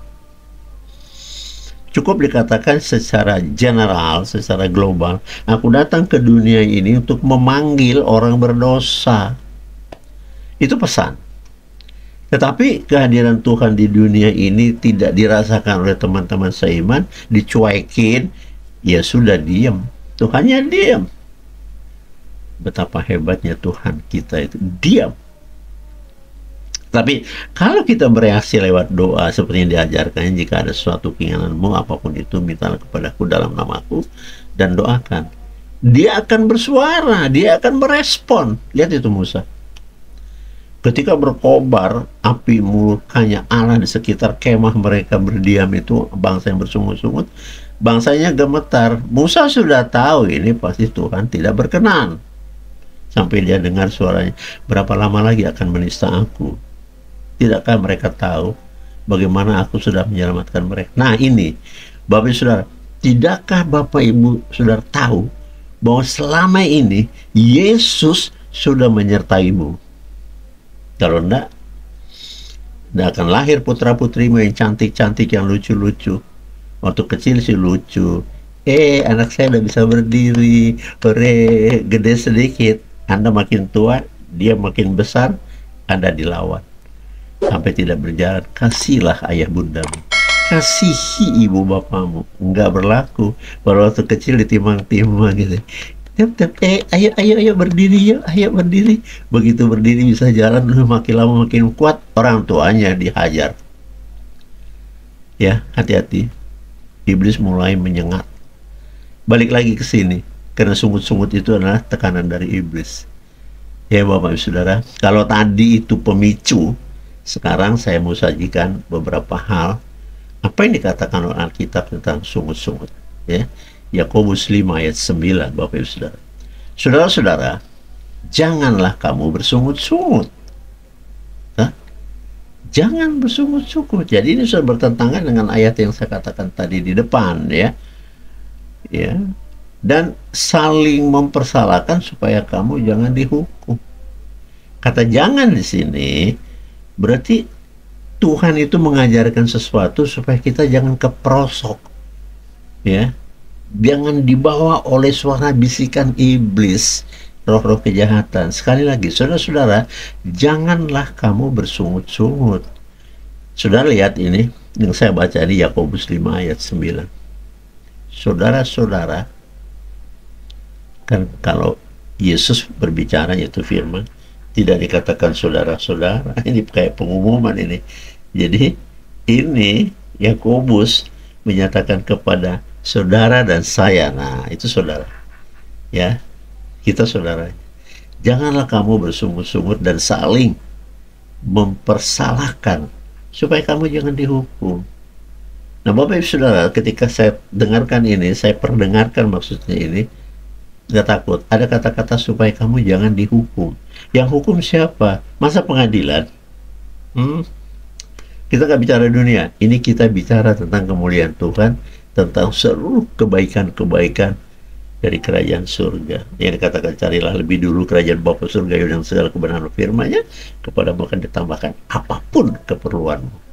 Cukup dikatakan secara general, secara global, aku datang ke dunia ini untuk memanggil orang berdosa. Itu pesan. Tetapi kehadiran Tuhan di dunia ini tidak dirasakan oleh teman-teman seiman, dicuekin, ya sudah diam. Tuhannya diam. Betapa hebatnya Tuhan kita itu, diam. Tapi kalau kita bereaksi lewat doa seperti yang diajarkan, jika ada suatu keinginanmu, apapun itu, mintalah kepadaku dalam namaku, dan doakan. Dia akan bersuara, dia akan merespon. Lihat itu Musa. Ketika berkobar api murkanya Allah di sekitar kemah mereka berdiam itu, bangsa yang bersungut-sungut, bangsanya gemetar. Musa sudah tahu ini pasti Tuhan tidak berkenan. Sampai dia dengar suaranya, berapa lama lagi akan menista aku? Tidakkah mereka tahu bagaimana aku sudah menyelamatkan mereka? Nah ini, Bapak Ibu Saudara, tidakkah Bapak Ibu Saudara tahu bahwa selama ini Yesus sudah menyertaimu? Kalau enggak akan lahir putra-putrimu yang cantik-cantik, yang lucu-lucu. Waktu kecil sih lucu, Anak saya udah bisa berdiri, hore, gede sedikit. Anda makin tua, dia makin besar, Anda dilawan. Sampai tidak berjalan, kasihlah ayah bundamu. Kasihi ibu bapamu. Enggak berlaku. Pada waktu kecil ditimang-timang gitu. Tep, ayo, ayo, ayo berdiri yuk, ayo berdiri. Begitu berdiri bisa jalan, makin lama makin kuat, orang tuanya dihajar. Ya, hati-hati. Iblis mulai menyengat. Balik lagi ke sini, karena sungut-sungut itu adalah tekanan dari iblis. Ya Bapak Ibu Saudara, kalau tadi itu pemicu, sekarang saya mau sajikan beberapa hal apa yang dikatakan oleh Alkitab tentang sungut-sungut. Ya, Yakobus 5 ayat 9, Bapak Ibu Saudara. Saudara-saudara, janganlah kamu bersungut-sungut. Jangan bersungut-sungut. Jadi ini sudah bertentangan dengan ayat yang saya katakan tadi di depan, ya. Ya. Dan saling mempersalahkan supaya kamu jangan dihukum. Kata jangan di sini berarti Tuhan itu mengajarkan sesuatu supaya kita jangan keprosok. Ya. Jangan dibawa oleh suara bisikan iblis, roh-roh kejahatan. Sekali lagi, saudara-saudara, janganlah kamu bersungut-sungut. Saudara lihat ini, yang saya baca di Yakobus 5 ayat 9. Saudara-saudara, kan kalau Yesus berbicara yaitu firman, tidak dikatakan saudara-saudara. Ini kayak pengumuman ini. Jadi, ini Yakobus menyatakan kepada saudara dan saya. Nah, itu saudara. Ya. Kita saudara, janganlah kamu bersungut-sungut dan saling mempersalahkan supaya kamu jangan dihukum. Nah Bapak Ibu Saudara, ketika saya dengarkan ini, saya perdengarkan maksudnya ini, nggak takut. Ada kata-kata supaya kamu jangan dihukum. Yang hukum siapa? Masa pengadilan? Kita nggak bicara dunia. Ini kita bicara tentang kemuliaan Tuhan, tentang seluruh kebaikan-kebaikan dari kerajaan surga. Yang dikatakan carilah lebih dulu kerajaan Bapa surga dan segala kebenaran firman-Nya, kepadamu akan ditambahkan apapun keperluanmu.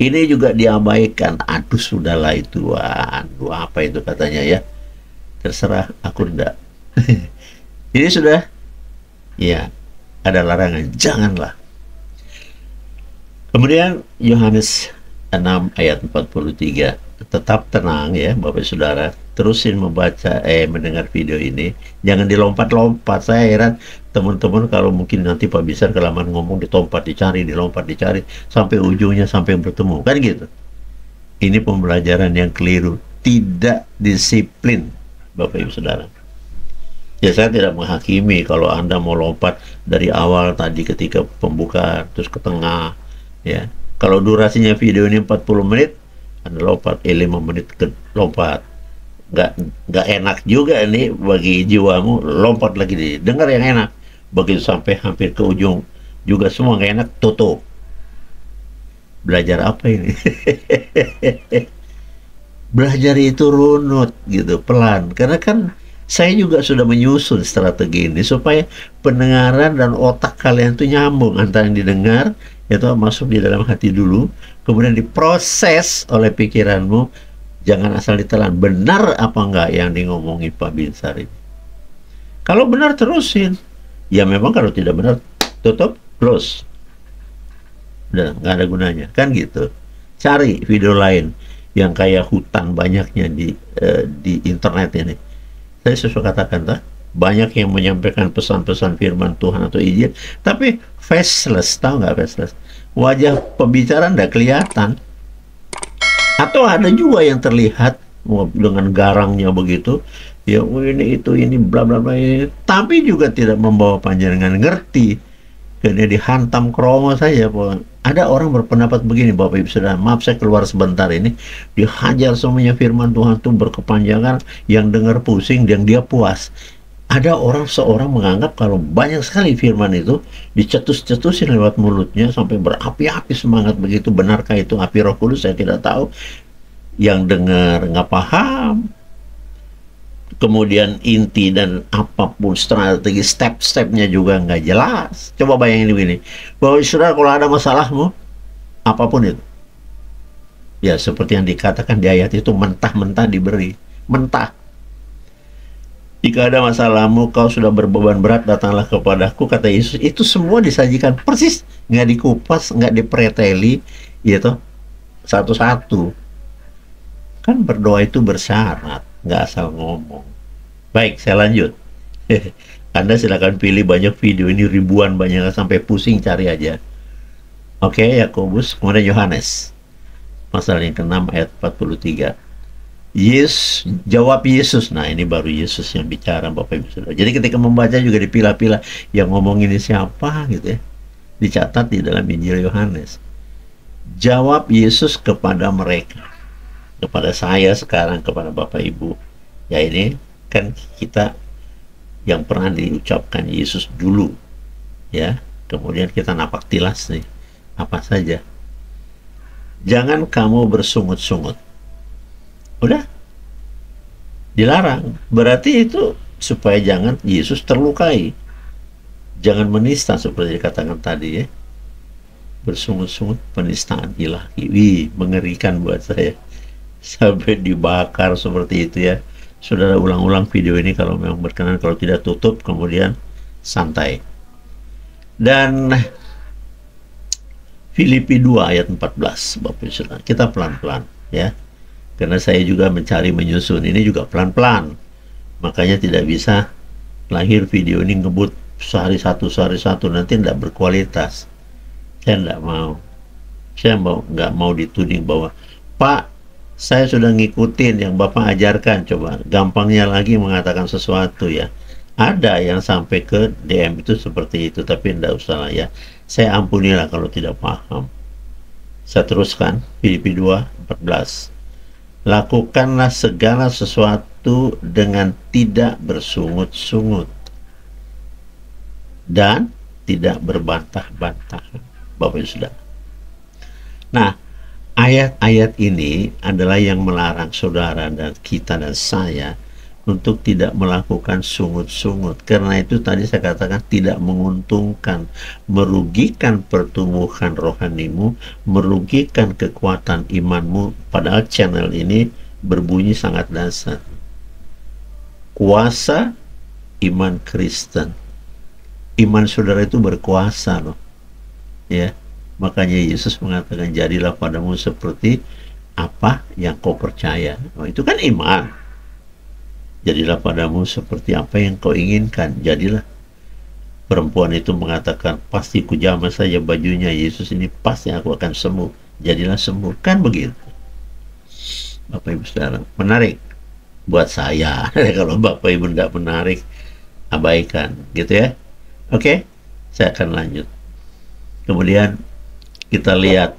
Ini juga diabaikan. Aduh sudahlah itu, aduh apa itu katanya ya. Terserah, aku enggak. Ini sudah, ya ada larangan, janganlah. Kemudian Yohanes 6 ayat 43. Tetap tenang ya Bapak Saudara, terusin membaca mendengar video ini, jangan dilompat-lompat. Saya heran teman-teman kalau mungkin nanti Pak Binsar kelamaan ngomong, dilompat dicari sampai ujungnya sampai bertemu kan gitu. Ini pembelajaran yang keliru, tidak disiplin Bapak Ibu Saudara. Ya saya tidak menghakimi kalau Anda mau lompat dari awal tadi ketika pembukaan terus ke tengah ya. Kalau durasinya video ini 40 menit, Anda lompat 5 menit ke lompat. Nggak enak juga ini bagi jiwamu, lompat lagi dengar yang enak. Begitu sampai hampir ke ujung juga semua nggak enak, tutup. Belajar apa ini? Belajar itu runut gitu, pelan. Karena kan saya juga sudah menyusun strategi ini supaya pendengaran dan otak kalian tuh nyambung antara yang didengar itu masuk di dalam hati dulu, kemudian diproses oleh pikiranmu. Jangan asal ditelan, benar apa enggak yang di ngomongin Pak Binsar ini. Kalau benar terusin, ya memang kalau tidak benar tutup, close. Udah nggak ada gunanya, kan gitu. Cari video lain yang kayak hutan banyaknya di internet ini. Saya suka katakan banyak yang menyampaikan pesan-pesan firman Tuhan atau Injil, tapi faceless, tahu nggak faceless? Wajah pembicara nggak kelihatan. Atau ada juga yang terlihat dengan garangnya begitu, ya ini bla bla bla, tapi juga tidak membawa panjangan ngerti, karena dihantam kromo saja. Ada orang berpendapat begini Bapak Ibu Saudara, maaf saya keluar sebentar ini, dihajar semuanya firman Tuhan tuh berkepanjangan, yang dengar pusing, yang dia puas. Ada seorang menganggap kalau banyak sekali firman itu dicetus-cetusin lewat mulutnya sampai berapi-api semangat begitu. Benarkah itu api Roh Kudus? Saya tidak tahu. Yang dengar nggak paham. Kemudian inti dan apapun strategi step-stepnya juga nggak jelas. Coba bayangin begini, bahwa saudara kalau ada masalahmu, apapun itu, ya seperti yang dikatakan di ayat itu, mentah-mentah diberi. mentah. Jika ada masalahmu, kau sudah berbeban berat, datanglah kepadaku, kata Yesus. Itu semua disajikan persis, nggak dikupas, nggak dipreteli, gitu, satu-satu. Kan berdoa itu bersyarat, nggak asal ngomong. Baik, saya lanjut. Anda silakan pilih banyak video, ini ribuan, banyak, sampai pusing cari aja. Oke, Yakobus, kemudian Yohanes. Pasal yang ke-6 ayat 43. Jawab Yesus. Nah, ini baru Yesus yang bicara, Bapak Ibu Saudara. Jadi ketika membaca juga dipilah-pilah yang ngomong ini siapa gitu ya. Dicatat di dalam Injil Yohanes. Jawab Yesus kepada mereka. Kepada saya sekarang, kepada Bapak Ibu. Ya, ini kan kita yang pernah diucapkan Yesus dulu. Ya, kemudian kita napak tilas nih. Apa saja. Jangan kamu bersungut-sungut. Udah dilarang. Berarti itu supaya jangan Yesus terlukai, jangan menista seperti dikatakan tadi ya. Bersungut-sungut penistaan ilahi. Wih, mengerikan buat saya. Sampai dibakar seperti itu ya. Saudara ulang-ulang video ini kalau memang berkenan, kalau tidak tutup, kemudian santai. Dan Filipi 2 ayat 14, Bapak Saudara. Kita pelan-pelan ya. Karena saya juga mencari menyusun, ini juga pelan-pelan. Makanya tidak bisa lahir video ini ngebut sehari satu, nanti tidak berkualitas. Saya tidak mau. Saya nggak mau dituding bahwa, Pak, saya sudah ngikutin yang Bapak ajarkan. Coba, gampangnya lagi mengatakan sesuatu ya. Ada yang sampai ke DM itu seperti itu, tapi tidak usah lah ya. Saya ampunilah kalau tidak paham. Saya teruskan, Filipi 2, 14. Lakukanlah segala sesuatu dengan tidak bersungut-sungut dan tidak berbantah-bantah, Bapak Ibu Saudara. Nah, ayat-ayat ini adalah yang melarang saudara dan kita dan saya untuk tidak melakukan sungut-sungut. Karena itu tadi saya katakan tidak menguntungkan, merugikan pertumbuhan rohanimu, merugikan kekuatan imanmu. Padahal channel ini berbunyi sangat dasar. Kuasa iman Kristen. Iman saudara itu berkuasa loh. Ya. Makanya Yesus mengatakan, jadilah padamu seperti apa yang kau percaya. Oh, itu kan iman. Jadilah padamu seperti apa yang kau inginkan. Jadilah. Perempuan itu mengatakan, pasti kujamah saja bajunya Yesus ini, pasti aku akan sembuh. Jadilah sembuh. Kan begitu. Bapak Ibu Saudara, menarik buat saya. Kalau Bapak Ibu tidak menarik, abaikan. Gitu ya. Oke, saya akan lanjut. Kemudian kita lihat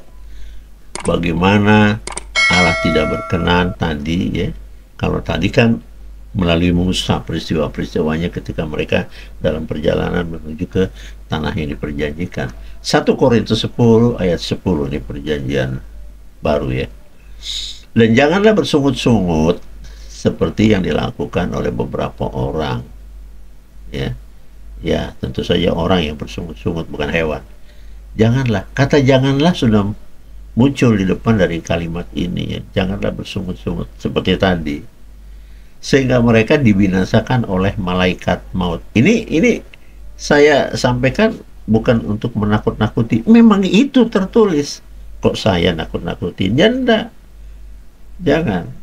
bagaimana Allah tidak berkenan tadi ya. Kalau tadi kan melalui Musa, peristiwa-peristiwanya ketika mereka dalam perjalanan menuju ke tanah yang diperjanjikan. 1 Korintus 10 ayat 10 ini perjanjian baru ya. Dan janganlah bersungut-sungut seperti yang dilakukan oleh beberapa orang. Ya. Ya, tentu saja orang yang bersungut-sungut, bukan hewan. Janganlah. Kata janganlah sudah muncul di depan dari kalimat ini ya. Janganlah bersungut-sungut seperti tadi. Sehingga mereka dibinasakan oleh malaikat maut. Ini saya sampaikan bukan untuk menakut-nakuti. Memang itu tertulis. Kok saya nakut-nakutin? Ya enggak. Jangan.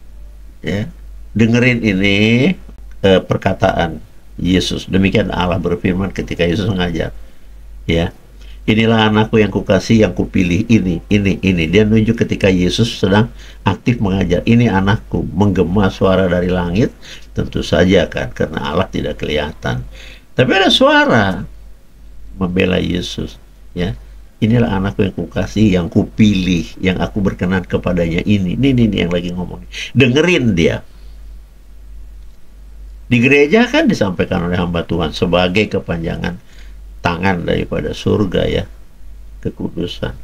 Ya. Dengerin ini perkataan Yesus. Demikian Allah berfirman ketika Yesus mengajar. Ya. Inilah anakku yang kukasih, yang kupilih, ini. Dia nunjuk ketika Yesus sedang aktif mengajar. Ini anakku, menggema suara dari langit. Tentu saja kan, karena Allah tidak kelihatan. Tapi ada suara membela Yesus. Ya, inilah anakku yang kukasih, yang kupilih, yang aku berkenan kepadanya. Ini yang lagi ngomong. Dengerin dia. Di gereja kan disampaikan oleh hamba Tuhan sebagai kepanjangan tangan daripada surga ya, kekudusan.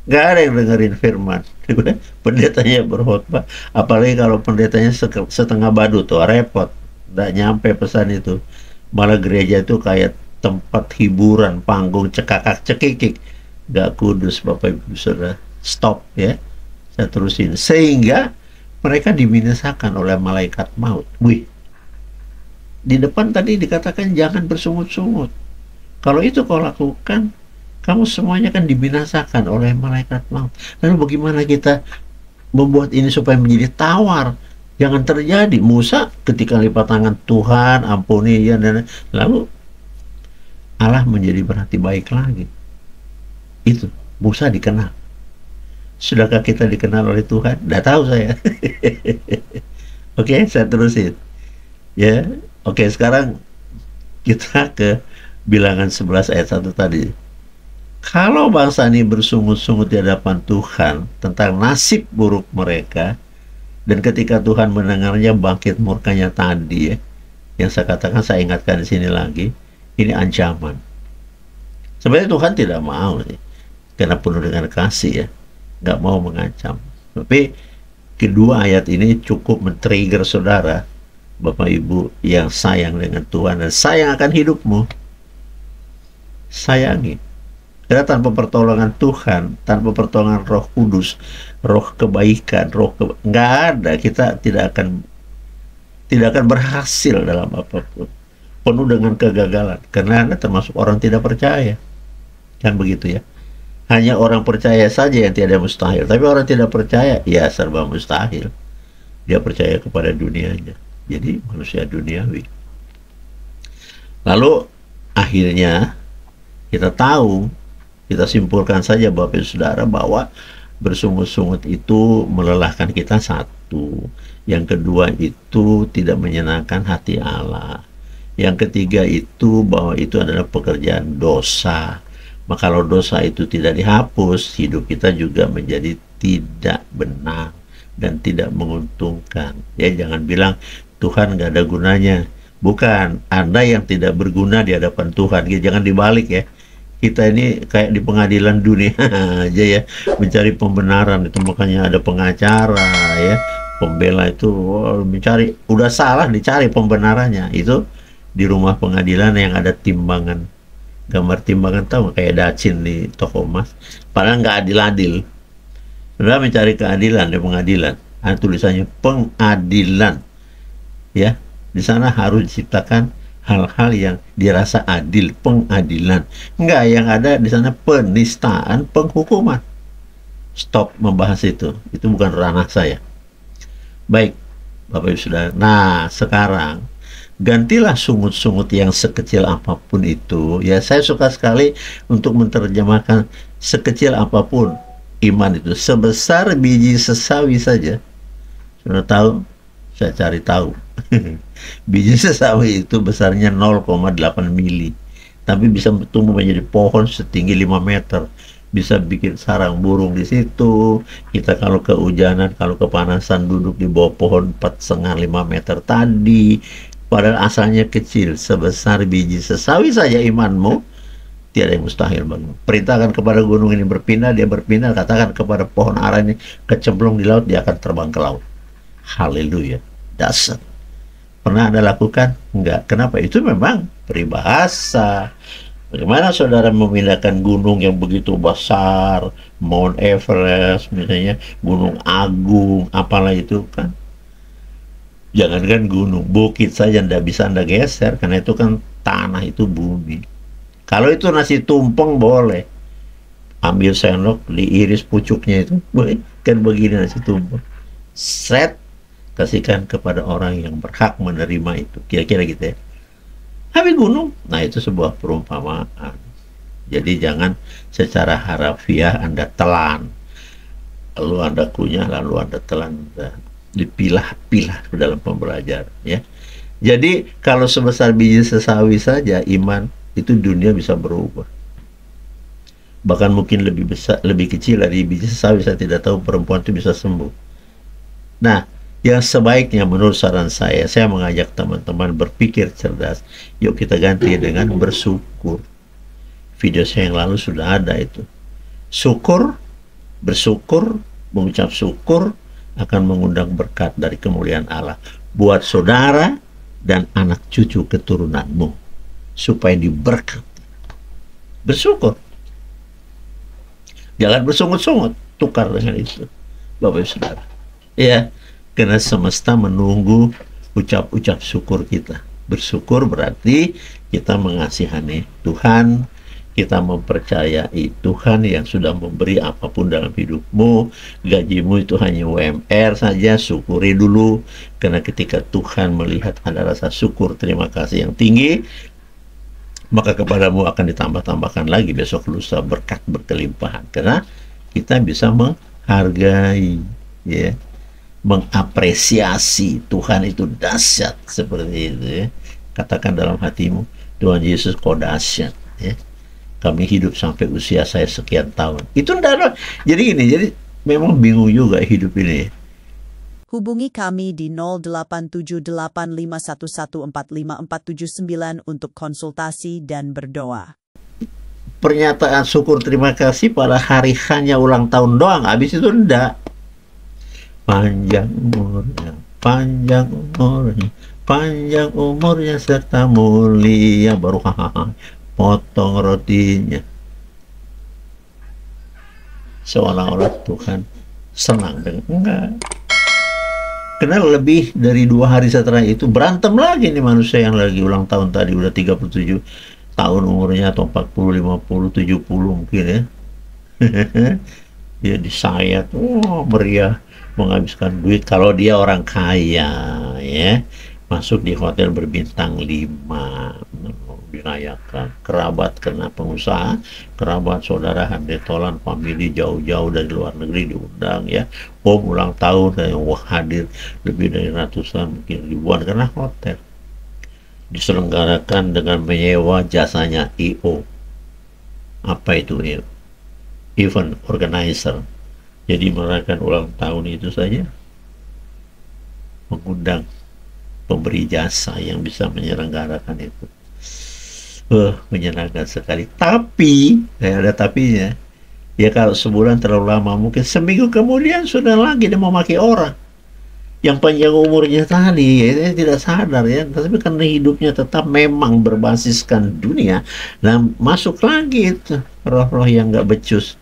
Gak ada yang dengerin firman. Pendetanya berkhotbah, apalagi kalau pendetanya setengah badut tuh repot, gak nyampe pesan itu. Malah gereja itu kayak tempat hiburan, panggung cekakak cekikik. Gak kudus, Bapak Ibu Saudara. Stop ya, saya terusin. Sehingga mereka dibinasakan oleh malaikat maut. Wih, di depan tadi dikatakan jangan bersungut-sungut. Kalau itu kau lakukan, kamu semuanya kan dibinasakan oleh malaikat maut. Lalu bagaimana kita membuat ini supaya menjadi tawar? Jangan terjadi. Musa ketika lipat tangan, Tuhan ampuni ya, dan lalu Allah menjadi berhati baik lagi. Itu Musa dikenal. Sudahkah kita dikenal oleh Tuhan? Tidak tahu saya. Oke, saya terusin. Ya, oke, sekarang kita ke Bilangan 11 ayat 1 tadi. Kalau bangsa ini bersungut-sungut di hadapan Tuhan tentang nasib buruk mereka, dan ketika Tuhan mendengarnya bangkit murkanya tadi, ya, yang saya katakan, saya ingatkan di sini lagi, ini ancaman. Sebenarnya Tuhan tidak mau sih, karena penuh dengan kasih ya, nggak mau mengancam. Tapi kedua ayat ini cukup men-trigger saudara, Bapak Ibu yang sayang dengan Tuhan dan sayang akan hidupmu. Sayangi. Karena tanpa pertolongan Tuhan, tanpa pertolongan Roh Kudus, Roh kebaikan, nggak ada, kita tidak akan berhasil dalam apapun. Penuh dengan kegagalan. Karena Anda termasuk orang tidak percaya. Kan begitu ya. Hanya orang percaya saja yang tidak mustahil. Tapi orang tidak percaya, ya serba mustahil. Dia percaya kepada dunianya. Jadi manusia duniawi. Lalu akhirnya kita tahu, kita simpulkan saja Bapak Ibu Saudara bahwa bersungut-sungut itu melelahkan kita satu. Yang kedua itu tidak menyenangkan hati Allah. Yang ketiga itu bahwa itu adalah pekerjaan dosa. Maka kalau dosa itu tidak dihapus, hidup kita juga menjadi tidak benar dan tidak menguntungkan. Ya, jangan bilang Tuhan nggak ada gunanya. Bukan, Anda yang tidak berguna di hadapan Tuhan. Jangan dibalik ya. Kita ini kayak di pengadilan dunia aja ya, mencari pembenaran. Itu makanya ada pengacara ya, pembela itu mencari, udah salah dicari pembenarannya. Itu di rumah pengadilan yang ada timbangan, gambar timbangan, tahu kayak dacin di toko emas, padahal nggak adil-adil. Sudah mencari keadilan di pengadilan, ada tulisannya pengadilan ya, di sana harus diciptakan hal-hal yang dirasa adil, pengadilan. Enggak, yang ada di sana penistaan, penghukuman. Stop membahas itu bukan ranah saya. Baik, Bapak Ibu Saudara. Nah, sekarang gantilah sungut-sungut yang sekecil apapun itu. Ya, saya suka sekali untuk menerjemahkan sekecil apapun iman itu. Sebesar biji sesawi saja. Sudah tahu? Saya cari tahu. Biji sesawi itu besarnya 0,8 mili. Tapi bisa tumbuh menjadi pohon setinggi 5 meter. Bisa bikin sarang burung di situ. Kita kalau kehujanan, kalau kepanasan duduk di bawah pohon 4,5-5 meter tadi. Padahal asalnya kecil, sebesar biji sesawi saja imanmu, tiada yang mustahil bagimu. Perintahkan kepada gunung ini berpindah, dia berpindah. Katakan kepada pohon ara ini kecemplung di laut, dia akan terbang ke laut. Haleluya. Dasar. Pernah Anda lakukan? Enggak. Kenapa? Itu memang peribahasa. Bagaimana saudara memindahkan gunung yang begitu besar, Mount Everest misalnya, Gunung Agung, apalah itu kan. Jangankan gunung, bukit saja tidak bisa Anda geser, karena itu kan tanah, itu bumi. Kalau itu nasi tumpeng boleh. Ambil sendok, diiris pucuknya itu, boleh. Kan begini nasi tumpeng. Set, kasihkan kepada orang yang berhak menerima itu. Kira-kira gitu ya. Tapi gunung, nah itu sebuah perumpamaan. Jadi jangan secara harafiah Anda telan. Lalu Anda kunyah, lalu Anda telan. Dipilah-pilah dalam pembelajaran ya. Jadi kalau sebesar biji sesawi saja iman itu, dunia bisa berubah. Bahkan mungkin lebih besar, lebih kecil dari biji sesawi. Saya tidak tahu, perempuan itu bisa sembuh. Nah, yang sebaiknya menurut saran saya mengajak teman-teman berpikir cerdas. Yuk kita ganti dengan bersyukur. Video saya yang lalu sudah ada itu. Syukur, bersyukur, mengucap syukur akan mengundang berkat dari kemuliaan Allah buat saudara dan anak cucu keturunanmu, supaya diberkati. Bersyukur. Jangan bersungut-sungut, tukar dengan itu, Bapak Ibu Saudara. Ya, Karena semesta menunggu ucap-ucap syukur kita. Bersyukur berarti kita mengasihani Tuhan, kita mempercayai Tuhan yang sudah memberi apapun dalam hidupmu. Gajimu itu hanya UMR saja, syukuri dulu. Karena ketika Tuhan melihat ada rasa syukur, terima kasih yang tinggi, maka kepadamu akan ditambah-tambahkan lagi besok lusa berkat berkelimpahan. Karena kita bisa menghargai, ya, mengapresiasi Tuhan itu dahsyat seperti itu, ya. Katakan dalam hatimu, Tuhan Yesus kau dahsyat, ya. Kami hidup sampai usia saya sekian tahun. Itu enggak. Jadi gini, jadi memang bingung juga hidup ini. Hubungi kami di 087851145479 untuk konsultasi dan berdoa. Pernyataan syukur terima kasih pada hari hanya ulang tahun doang, habis itu enggak. Panjang umurnya, panjang umurnya, panjang umurnya serta mulia, baru hahaha potong rotinya. Seolah-olah Tuhan senang dengan enggak. Karena lebih dari 2 hari setelah itu berantem lagi nih manusia yang lagi ulang tahun tadi, udah 37 tahun umurnya atau 40, 50, 70 mungkin, ya. Dia disayat, meriah, menghabiskan duit. Kalau dia orang kaya, ya, masuk di hotel berbintang 5, dirayakan. Kerabat kena pengusaha, kerabat saudara handetolan, famili jauh-jauh dari luar negeri diundang, ya. Ulang tahun, dan hadir lebih dari ratusan, mungkin ribuan, karena hotel diselenggarakan dengan menyewa jasanya EO. Apa itu EO? Event organizer. Jadi merayakan ulang tahun itu saja mengundang pemberi jasa yang bisa menyelenggarakan itu. Menyenangkan sekali. Tapi, ada tapinya. Ya kalau sebulan terlalu lama, mungkin seminggu kemudian sudah lagi dia mau maki orang. Yang panjang umurnya tadi, ya, dia tidak sadar, ya. Tapi karena hidupnya tetap memang berbasiskan dunia, dan masuk lagi itu roh-roh yang nggak becus.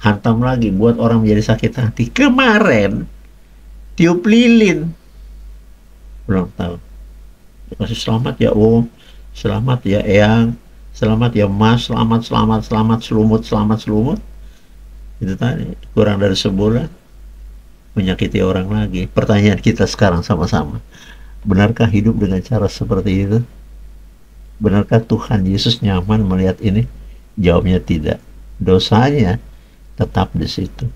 Hantam lagi, buat orang menjadi sakit hati. Kemarin, tiup lilin. Ulang tahun. Kasih selamat ya Om, selamat ya Eyang, selamat ya Mas, selamat selumut. Itu tadi, kurang dari sebulan, menyakiti orang lagi. Pertanyaan kita sekarang sama-sama, benarkah hidup dengan cara seperti itu? Benarkah Tuhan Yesus nyaman melihat ini? Jawabnya tidak. Dosanya tetap di situ.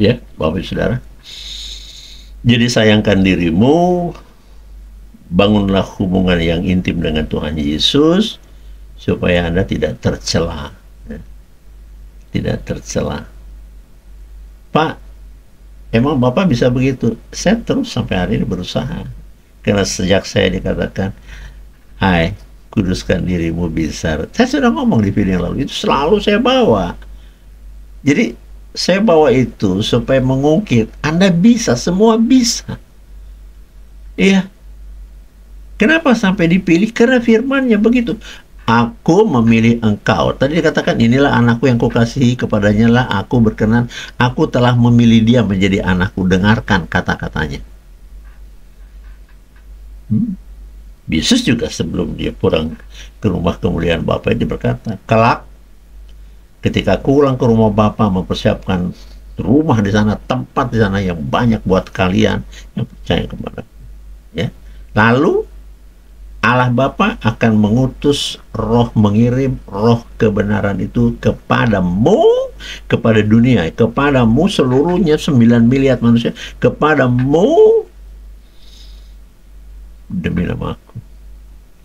Ya, Bapak Ibu Saudara. Jadi sayangkan dirimu, bangunlah hubungan yang intim dengan Tuhan Yesus, supaya Anda tidak tercela. Tidak tercela. Pak, emang Bapak bisa begitu? Saya terus sampai hari ini berusaha. Karena sejak saya dikatakan, hai, kuduskan dirimu besar. Saya sudah ngomong di video yang lalu, itu selalu saya bawa. Jadi, saya bawa itu supaya mengungkit, Anda bisa, semua bisa. Iya. Kenapa sampai dipilih? Karena firman-Nya begitu. Aku memilih engkau. Tadi dikatakan, inilah anakku yang kukasihi, kepadanya lah aku berkenan. Aku telah memilih dia menjadi anakku. Dengarkan kata-katanya. Yesus juga sebelum dia pulang ke rumah kemuliaan Bapa, dia berkata, kelak ketika aku pulang ke rumah Bapa, mempersiapkan rumah di sana, tempat di sana yang banyak buat kalian yang percaya kepada, ya. Lalu Allah Bapa akan mengutus roh, mengirim roh kebenaran itu kepadamu, kepada dunia, kepadamu seluruhnya 9 miliar manusia, kepadamu demi nama aku,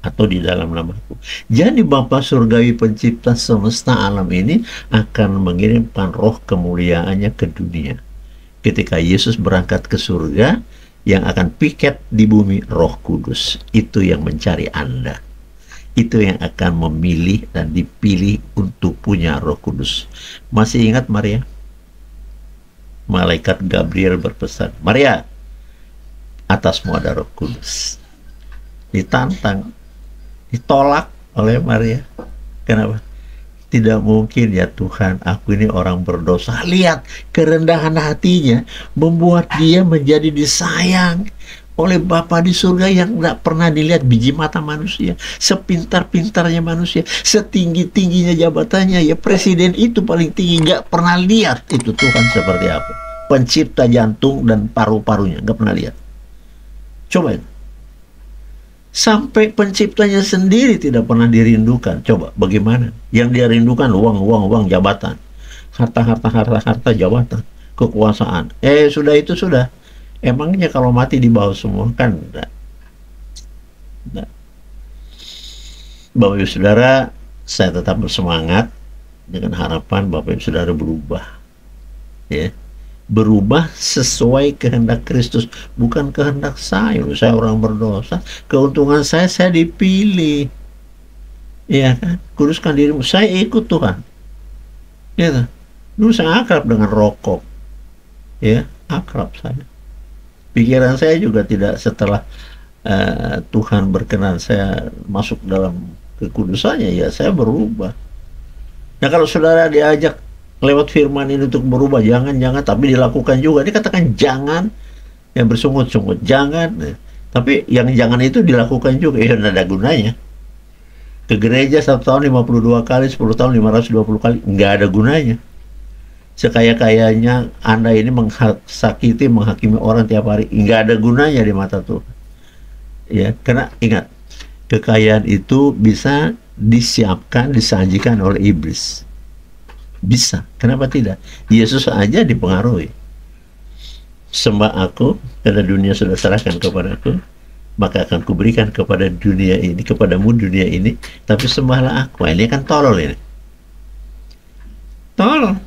atau di dalam namaku. Jadi Bapa Surgawi pencipta semesta alam ini akan mengirimkan roh kemuliaannya ke dunia. Ketika Yesus berangkat ke surga, yang akan piket di bumi Roh Kudus. Itu yang mencari Anda. Itu yang akan memilih dan dipilih untuk punya Roh Kudus. Masih ingat Maria? Malaikat Gabriel berpesan, Maria, atasmu ada Roh Kudus. Ditantang, ditolak oleh Maria. Kenapa? Tidak mungkin ya Tuhan, aku ini orang berdosa. Lihat, kerendahan hatinya membuat dia menjadi disayang oleh Bapa di surga yang tidak pernah dilihat biji mata manusia. Sepintar-pintarnya manusia, setinggi-tingginya jabatannya, ya presiden itu paling tinggi, nggak pernah lihat itu Tuhan seperti apa. Pencipta jantung dan paru-parunya, nggak pernah lihat. Coba itu. Sampai penciptanya sendiri tidak pernah dirindukan. Coba bagaimana? Yang dia rindukan uang, jabatan, harta, jabatan, kekuasaan. Sudah itu sudah. Emangnya kalau mati dibawa semua? Kan enggak. Bapak Ibu Saudara, saya tetap bersemangat dengan harapan Bapak Ibu Saudara berubah. Ya. Berubah sesuai kehendak Kristus, bukan kehendak saya. Saya orang berdosa, keuntungan saya dipilih, ya kan? Kuduskan dirimu, saya ikut Tuhan, ya. Dulu saya akrab dengan rokok, ya, akrab saya. Pikiran saya juga tidak setelah Tuhan berkenan saya masuk dalam kekudusannya, ya saya berubah. Nah, kalau saudara diajak lewat firman ini untuk berubah, jangan, tapi dilakukan juga. Dikatakan jangan, yang bersungut-sungut, jangan. Tapi yang jangan itu dilakukan juga, ya tidak ada gunanya. Ke gereja 1 tahun 52 kali, 10 tahun 520 kali, nggak ada gunanya. Sekaya-kayanya Anda ini menghakimi, menghakimi orang tiap hari, nggak ada gunanya di mata Tuhan. Ya, karena ingat, kekayaan itu bisa disiapkan, disajikan oleh iblis. Bisa, kenapa tidak? Yesus aja dipengaruhi. Sembah aku, karena dunia sudah serahkan kepadaku, maka akan kuberikan kepada dunia ini, kepadamu dunia ini, tapi sembahlah aku. Ini kan tolol ini. Tolol.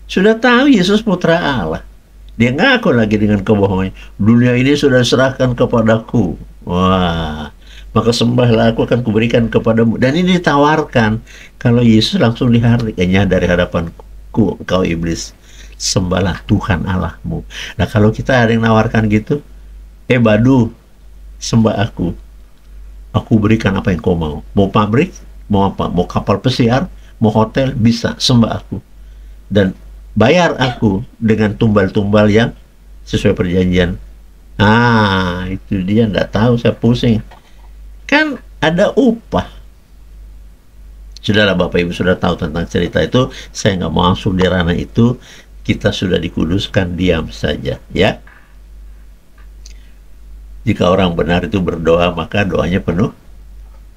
Sudah tahu Yesus putra Allah. Dia ngaku lagi dengan kebohongannya. Dunia ini sudah serahkan kepadaku. Wah, maka sembahlah aku, akan kuberikan kepadamu. Dan ini ditawarkan. Kalau Yesus langsung diharganya dari hadapanku, engkau iblis, sembahlah Tuhan Allahmu. Nah, kalau kita ada yang nawarkan gitu, badu, sembah aku berikan apa yang kau mau. Mau pabrik, mau apa, mau kapal pesiar, mau hotel, bisa, sembah aku. Dan bayar aku dengan tumbal-tumbal yang sesuai perjanjian. Itu dia, nggak tahu, saya pusing. Kan ada upah. Sudahlah Bapak Ibu sudah tahu tentang cerita itu, saya nggak mau masuk di ranah itu. Kita sudah dikuduskan, diam saja, ya. Jika orang benar itu berdoa, maka doanya penuh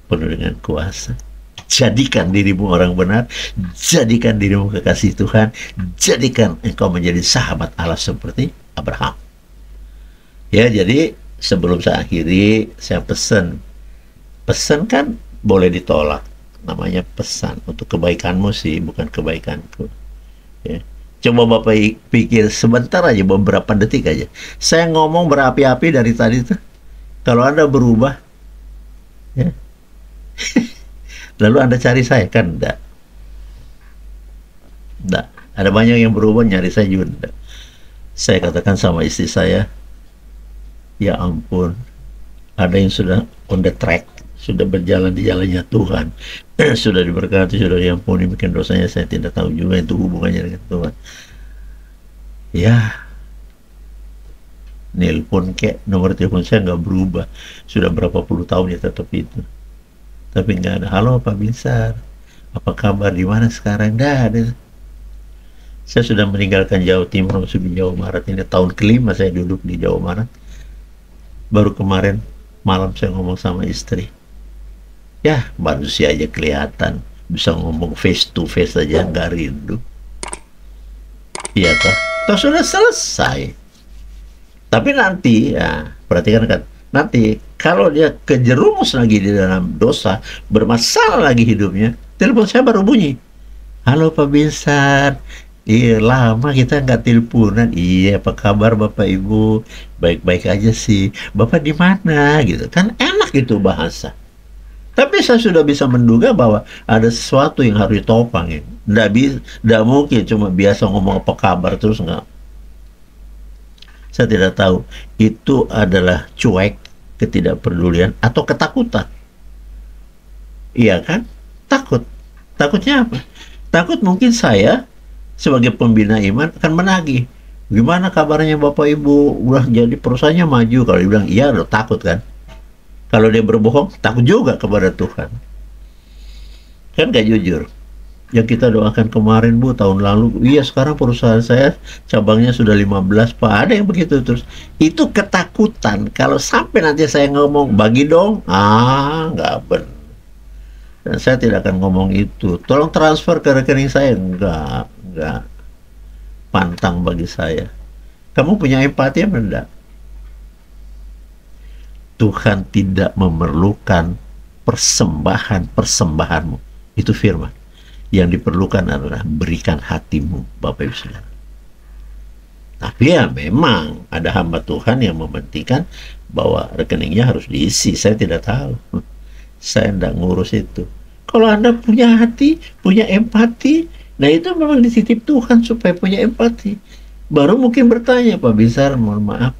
dengan kuasa. Jadikan dirimu orang benar, jadikan dirimu kekasih Tuhan, jadikan engkau menjadi sahabat Allah seperti Abraham. Ya, jadi sebelum saya akhiri, saya pesan kan boleh ditolak, namanya pesan untuk kebaikanmu sih, bukan kebaikanku. Ya. Coba Bapak pikir sebentar aja, beberapa detik aja. Saya ngomong berapi-api dari tadi tuh. Kalau Anda berubah, ya, lalu Anda cari saya, kan enggak. Ada banyak yang berubah, nyari saya juga enggak. Saya katakan sama istri saya, ya ampun, ada yang sudah on the track, sudah berjalan di jalannya Tuhan, sudah diberkati, sudah diampuni, bikin dosanya saya tidak tahu juga itu hubungannya dengan Tuhan. Ya, nelpon kayak nomor telepon saya nggak berubah, sudah berapa puluh tahun ya tetap itu, tapi nggak ada. Halo Pak Binsar, apa kabar, di mana sekarang? Nggak ada. Saya sudah meninggalkan Jawa Timur, masuk di Jawa Barat. Ini tahun kelima saya duduk di Jawa Barat. Baru kemarin malam saya ngomong sama istri, ya manusia aja kelihatan bisa ngomong face to face aja nggak rindu. Iya toh sudah selesai. Tapi nanti, ya perhatikan kan, nanti kalau dia kejerumus lagi di dalam dosa, bermasalah lagi hidupnya, telepon saya baru bunyi. Halo Pak Binsar, iya lama kita nggak teleponan. Iya, apa kabar Bapak Ibu? Baik-baik aja sih. Bapak di mana? Gitu kan, enak itu bahasa. Tapi saya sudah bisa menduga bahwa ada sesuatu yang harus ditopang. Ya. Nggak mungkin cuma biasa ngomong apa kabar terus nggak. Saya tidak tahu itu adalah cuek, ketidakpedulian, atau ketakutan. Iya kan? Takut. Takutnya apa? Takut mungkin saya sebagai pembina iman akan menagih. Gimana kabarnya Bapak Ibu? Udah jadi perusahaannya maju. Kalau dia bilang iya, lo takut kan? Kalau dia berbohong, takut juga kepada Tuhan. Kan gak jujur. Yang kita doakan kemarin Bu, tahun lalu, iya sekarang perusahaan saya cabangnya sudah 15 Pak. Ada yang begitu terus. Itu ketakutan. Kalau sampai nanti saya ngomong, bagi dong. Nggak benar. Dan saya tidak akan ngomong itu. Tolong transfer ke rekening saya. Enggak. Pantang bagi saya. Kamu punya empati apa enggak? Tuhan tidak memerlukan persembahanmu. Itu firman. Yang diperlukan adalah berikan hatimu, Bapak Ibu Saudara. Tapi ya memang ada hamba Tuhan yang mementingkan bahwa rekeningnya harus diisi. Saya tidak tahu. Saya tidak ngurus itu. Kalau Anda punya hati, punya empati, nah itu memang dititip Tuhan supaya punya empati. Baru mungkin bertanya, Pak Binsar, mohon maaf,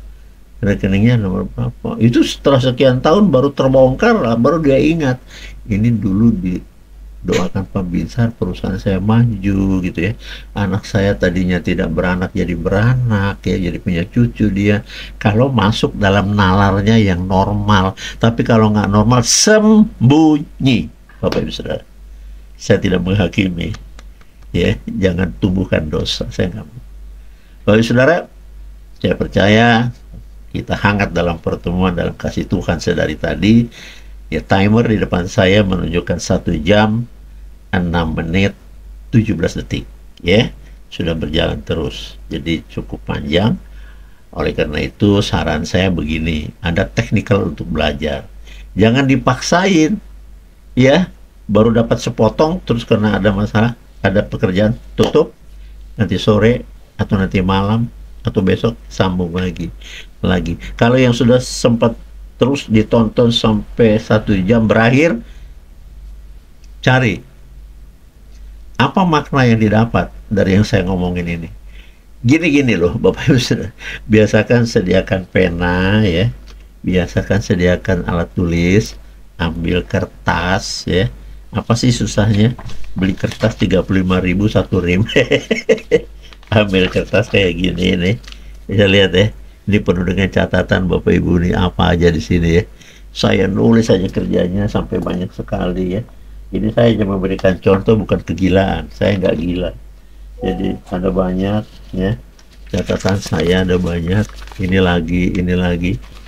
rekeningnya nomor berapa? Itu setelah sekian tahun baru terbongkar lah, baru dia ingat. Ini dulu didoakan Pak Binsar, perusahaan saya maju gitu ya. Anak saya tadinya tidak beranak jadi beranak ya, jadi punya cucu dia. Kalau masuk dalam nalarnya yang normal, tapi kalau nggak normal sembunyi, Bapak Ibu Saudara. Saya tidak menghakimi ya, jangan tumbuhkan dosa, saya nggak mau. Bapak Ibu Saudara, saya percaya kita hangat dalam pertemuan dalam kasih Tuhan sedari tadi. Ya, timer di depan saya menunjukkan 1 jam 6 menit 17 detik ya, sudah berjalan terus, jadi cukup panjang. Oleh karena itu saran saya begini, ada teknikal untuk belajar, jangan dipaksain ya, baru dapat sepotong terus karena ada masalah, ada pekerjaan, tutup, nanti sore atau nanti malam atau besok sambung lagi. Kalau yang sudah sempat terus ditonton sampai 1 jam berakhir, cari apa makna yang didapat dari yang saya ngomongin ini. Gini loh Bapak Ibu Saudara, biasakan sediakan pena ya, biasakan sediakan alat tulis, ambil kertas ya. Apa sih susahnya beli kertas 35.000 satu rim. Ambil kertas kayak gini nih, bisa lihat ya, ini penuh dengan catatan Bapak Ibu, nih apa aja di sini ya. Saya nulis aja kerjanya sampai banyak sekali ya. Ini saya cuma memberikan contoh, bukan kegilaan, saya nggak gila. Jadi ada banyak ya, catatan saya ada banyak, ini lagi,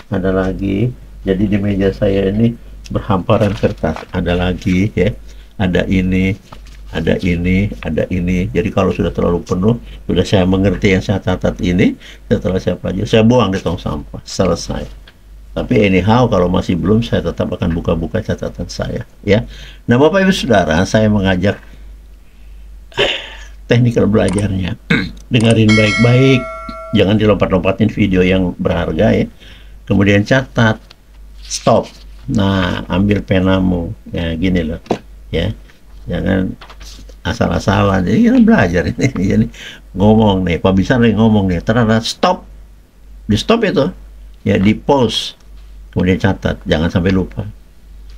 ada lagi. Jadi di meja saya ini berhamparan kertas, ada lagi ya, ada ini. Jadi kalau sudah terlalu penuh, sudah saya mengerti yang saya catat ini, setelah saya pelajari, saya buang di tong sampah, selesai. Tapi anyhow, kalau masih belum, saya tetap akan buka-buka catatan saya ya. Nah Bapak Ibu Saudara, saya mengajak teknikal belajarnya. Dengarin baik-baik, jangan dilompat-lompatin video yang berharga ya. Kemudian catat, stop. Nah, ambil penamu ya, gini loh ya, jangan asal-asalan. Jadi kita belajar ini. Jadi ngomong nih, Pak Binsar lagi ngomong nih, ternyata stop, di stop itu ya, di pause, kemudian catat, jangan sampai lupa,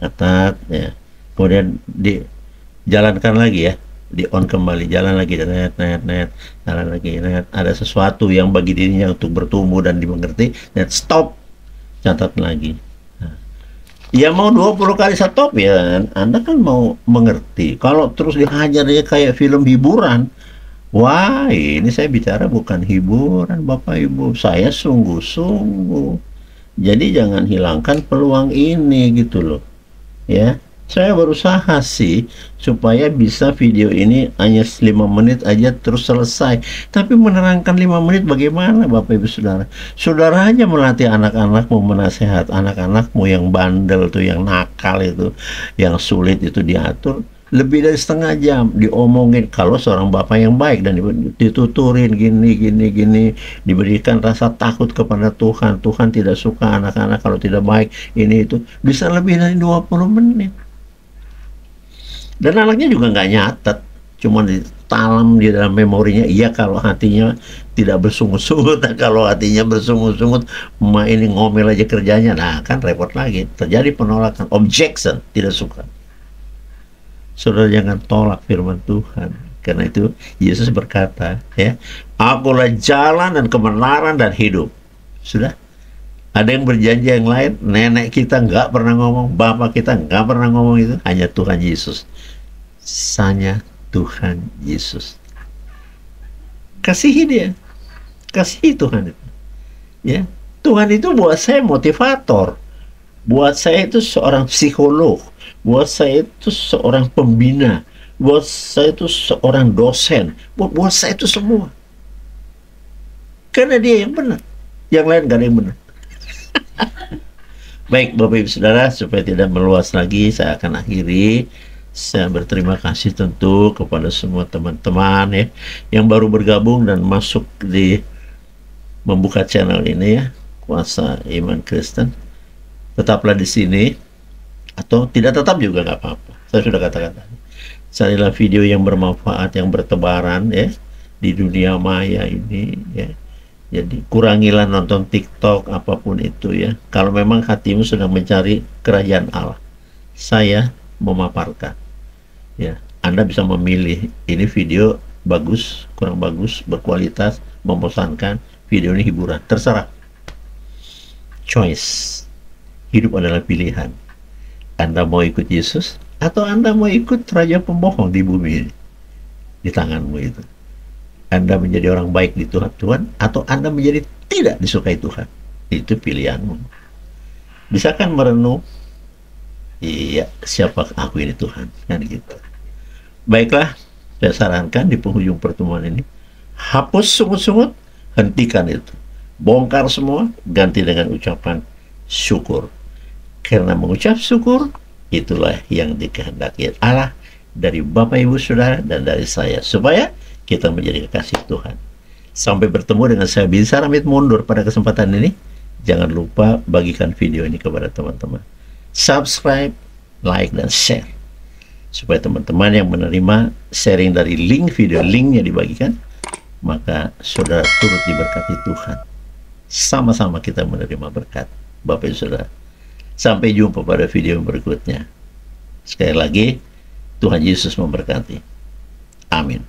catat ya, kemudian dijalankan lagi ya, di on kembali, jalan lagi, jalan lagi, ada sesuatu yang bagi dirinya untuk bertumbuh dan dimengerti, dan stop, catat lagi. Ya mau 20 kali stop ya, Anda kan mau mengerti. Kalau terus dihajar dia kayak film hiburan, wah ini saya bicara bukan hiburan Bapak Ibu, saya sungguh-sungguh. Jadi jangan hilangkan peluang ini gitu loh ya. Saya berusaha sih supaya bisa video ini hanya 5 menit aja terus selesai. Tapi menerangkan 5 menit bagaimana Bapak Ibu Saudara? Saudara aja melatih anak-anakmu, menasehat anak-anakmu yang bandel tuh, yang nakal itu, yang sulit itu diatur. Lebih dari setengah jam diomongin. Kalau seorang bapak yang baik dan dituturin gini, diberikan rasa takut kepada Tuhan. Tuhan tidak suka anak-anak kalau tidak baik, ini itu, bisa lebih dari 20 menit. Dan anaknya juga nggak nyatet, cuma ditanam di dalam memorinya. Iya kalau hatinya tidak bersungut-sungut. Kalau hatinya bersungut-sungut, emak ini ngomel aja kerjanya, nah kan repot lagi, terjadi penolakan, objection, tidak suka. Saudara jangan tolak firman Tuhan. Karena itu Yesus berkata, ya, akulah jalan dan kebenaran dan hidup. Sudah. Ada yang berjanji yang lain, nenek kita nggak pernah ngomong, bapak kita nggak pernah ngomong itu, hanya Tuhan Yesus. Hanya Tuhan Yesus. Kasihi dia. Kasihi Tuhan itu. Ya. Tuhan itu buat saya motivator. Buat saya itu seorang psikolog. Buat saya itu seorang pembina. Buat saya itu seorang dosen. Buat saya itu semua. Karena dia yang benar. Yang lain gak ada yang benar. Baik Bapak Ibu Saudara, supaya tidak meluas lagi, saya akan akhiri. Saya berterima kasih tentu kepada semua teman-teman ya, yang baru bergabung dan masuk di membuka channel ini ya, Kuasa Iman Kristen. Tetaplah di sini, atau tidak tetap juga nggak apa-apa. Saya sudah katakan tadi, carilah video yang bermanfaat, yang bertebaran ya di dunia maya ini ya. Jadi kurangilah nonton TikTok apapun itu ya. Kalau memang hatimu sedang mencari kerajaan Allah, saya memaparkan ya. Anda bisa memilih, ini video bagus, kurang bagus, berkualitas, membosankan, video ini hiburan, terserah. Choice. Hidup adalah pilihan. Anda mau ikut Yesus atau Anda mau ikut raja pembohong di bumi ini? Di tanganmu itu. Anda menjadi orang baik di Tuhan atau Anda menjadi tidak disukai Tuhan. Itu pilihanmu. Bisa kan merenung? Iya, siapa aku ini Tuhan? Kan gitu. Baiklah, saya sarankan di penghujung pertemuan ini, hapus sungut-sungut, hentikan itu. Bongkar semua, ganti dengan ucapan syukur. Karena mengucap syukur, itulah yang dikehendaki Allah dari Bapak Ibu Saudara dan dari saya, supaya kita menjadi kekasih Tuhan. Sampai bertemu dengan saya, Binsar Amit mundur pada kesempatan ini. Jangan lupa bagikan video ini kepada teman-teman. Subscribe, like, dan share. Supaya teman-teman yang menerima sharing dari link video, linknya dibagikan, maka saudara turut diberkati Tuhan. Sama-sama kita menerima berkat. Bapak Ibu Saudara, sampai jumpa pada video yang berikutnya. Sekali lagi, Tuhan Yesus memberkati. Amin.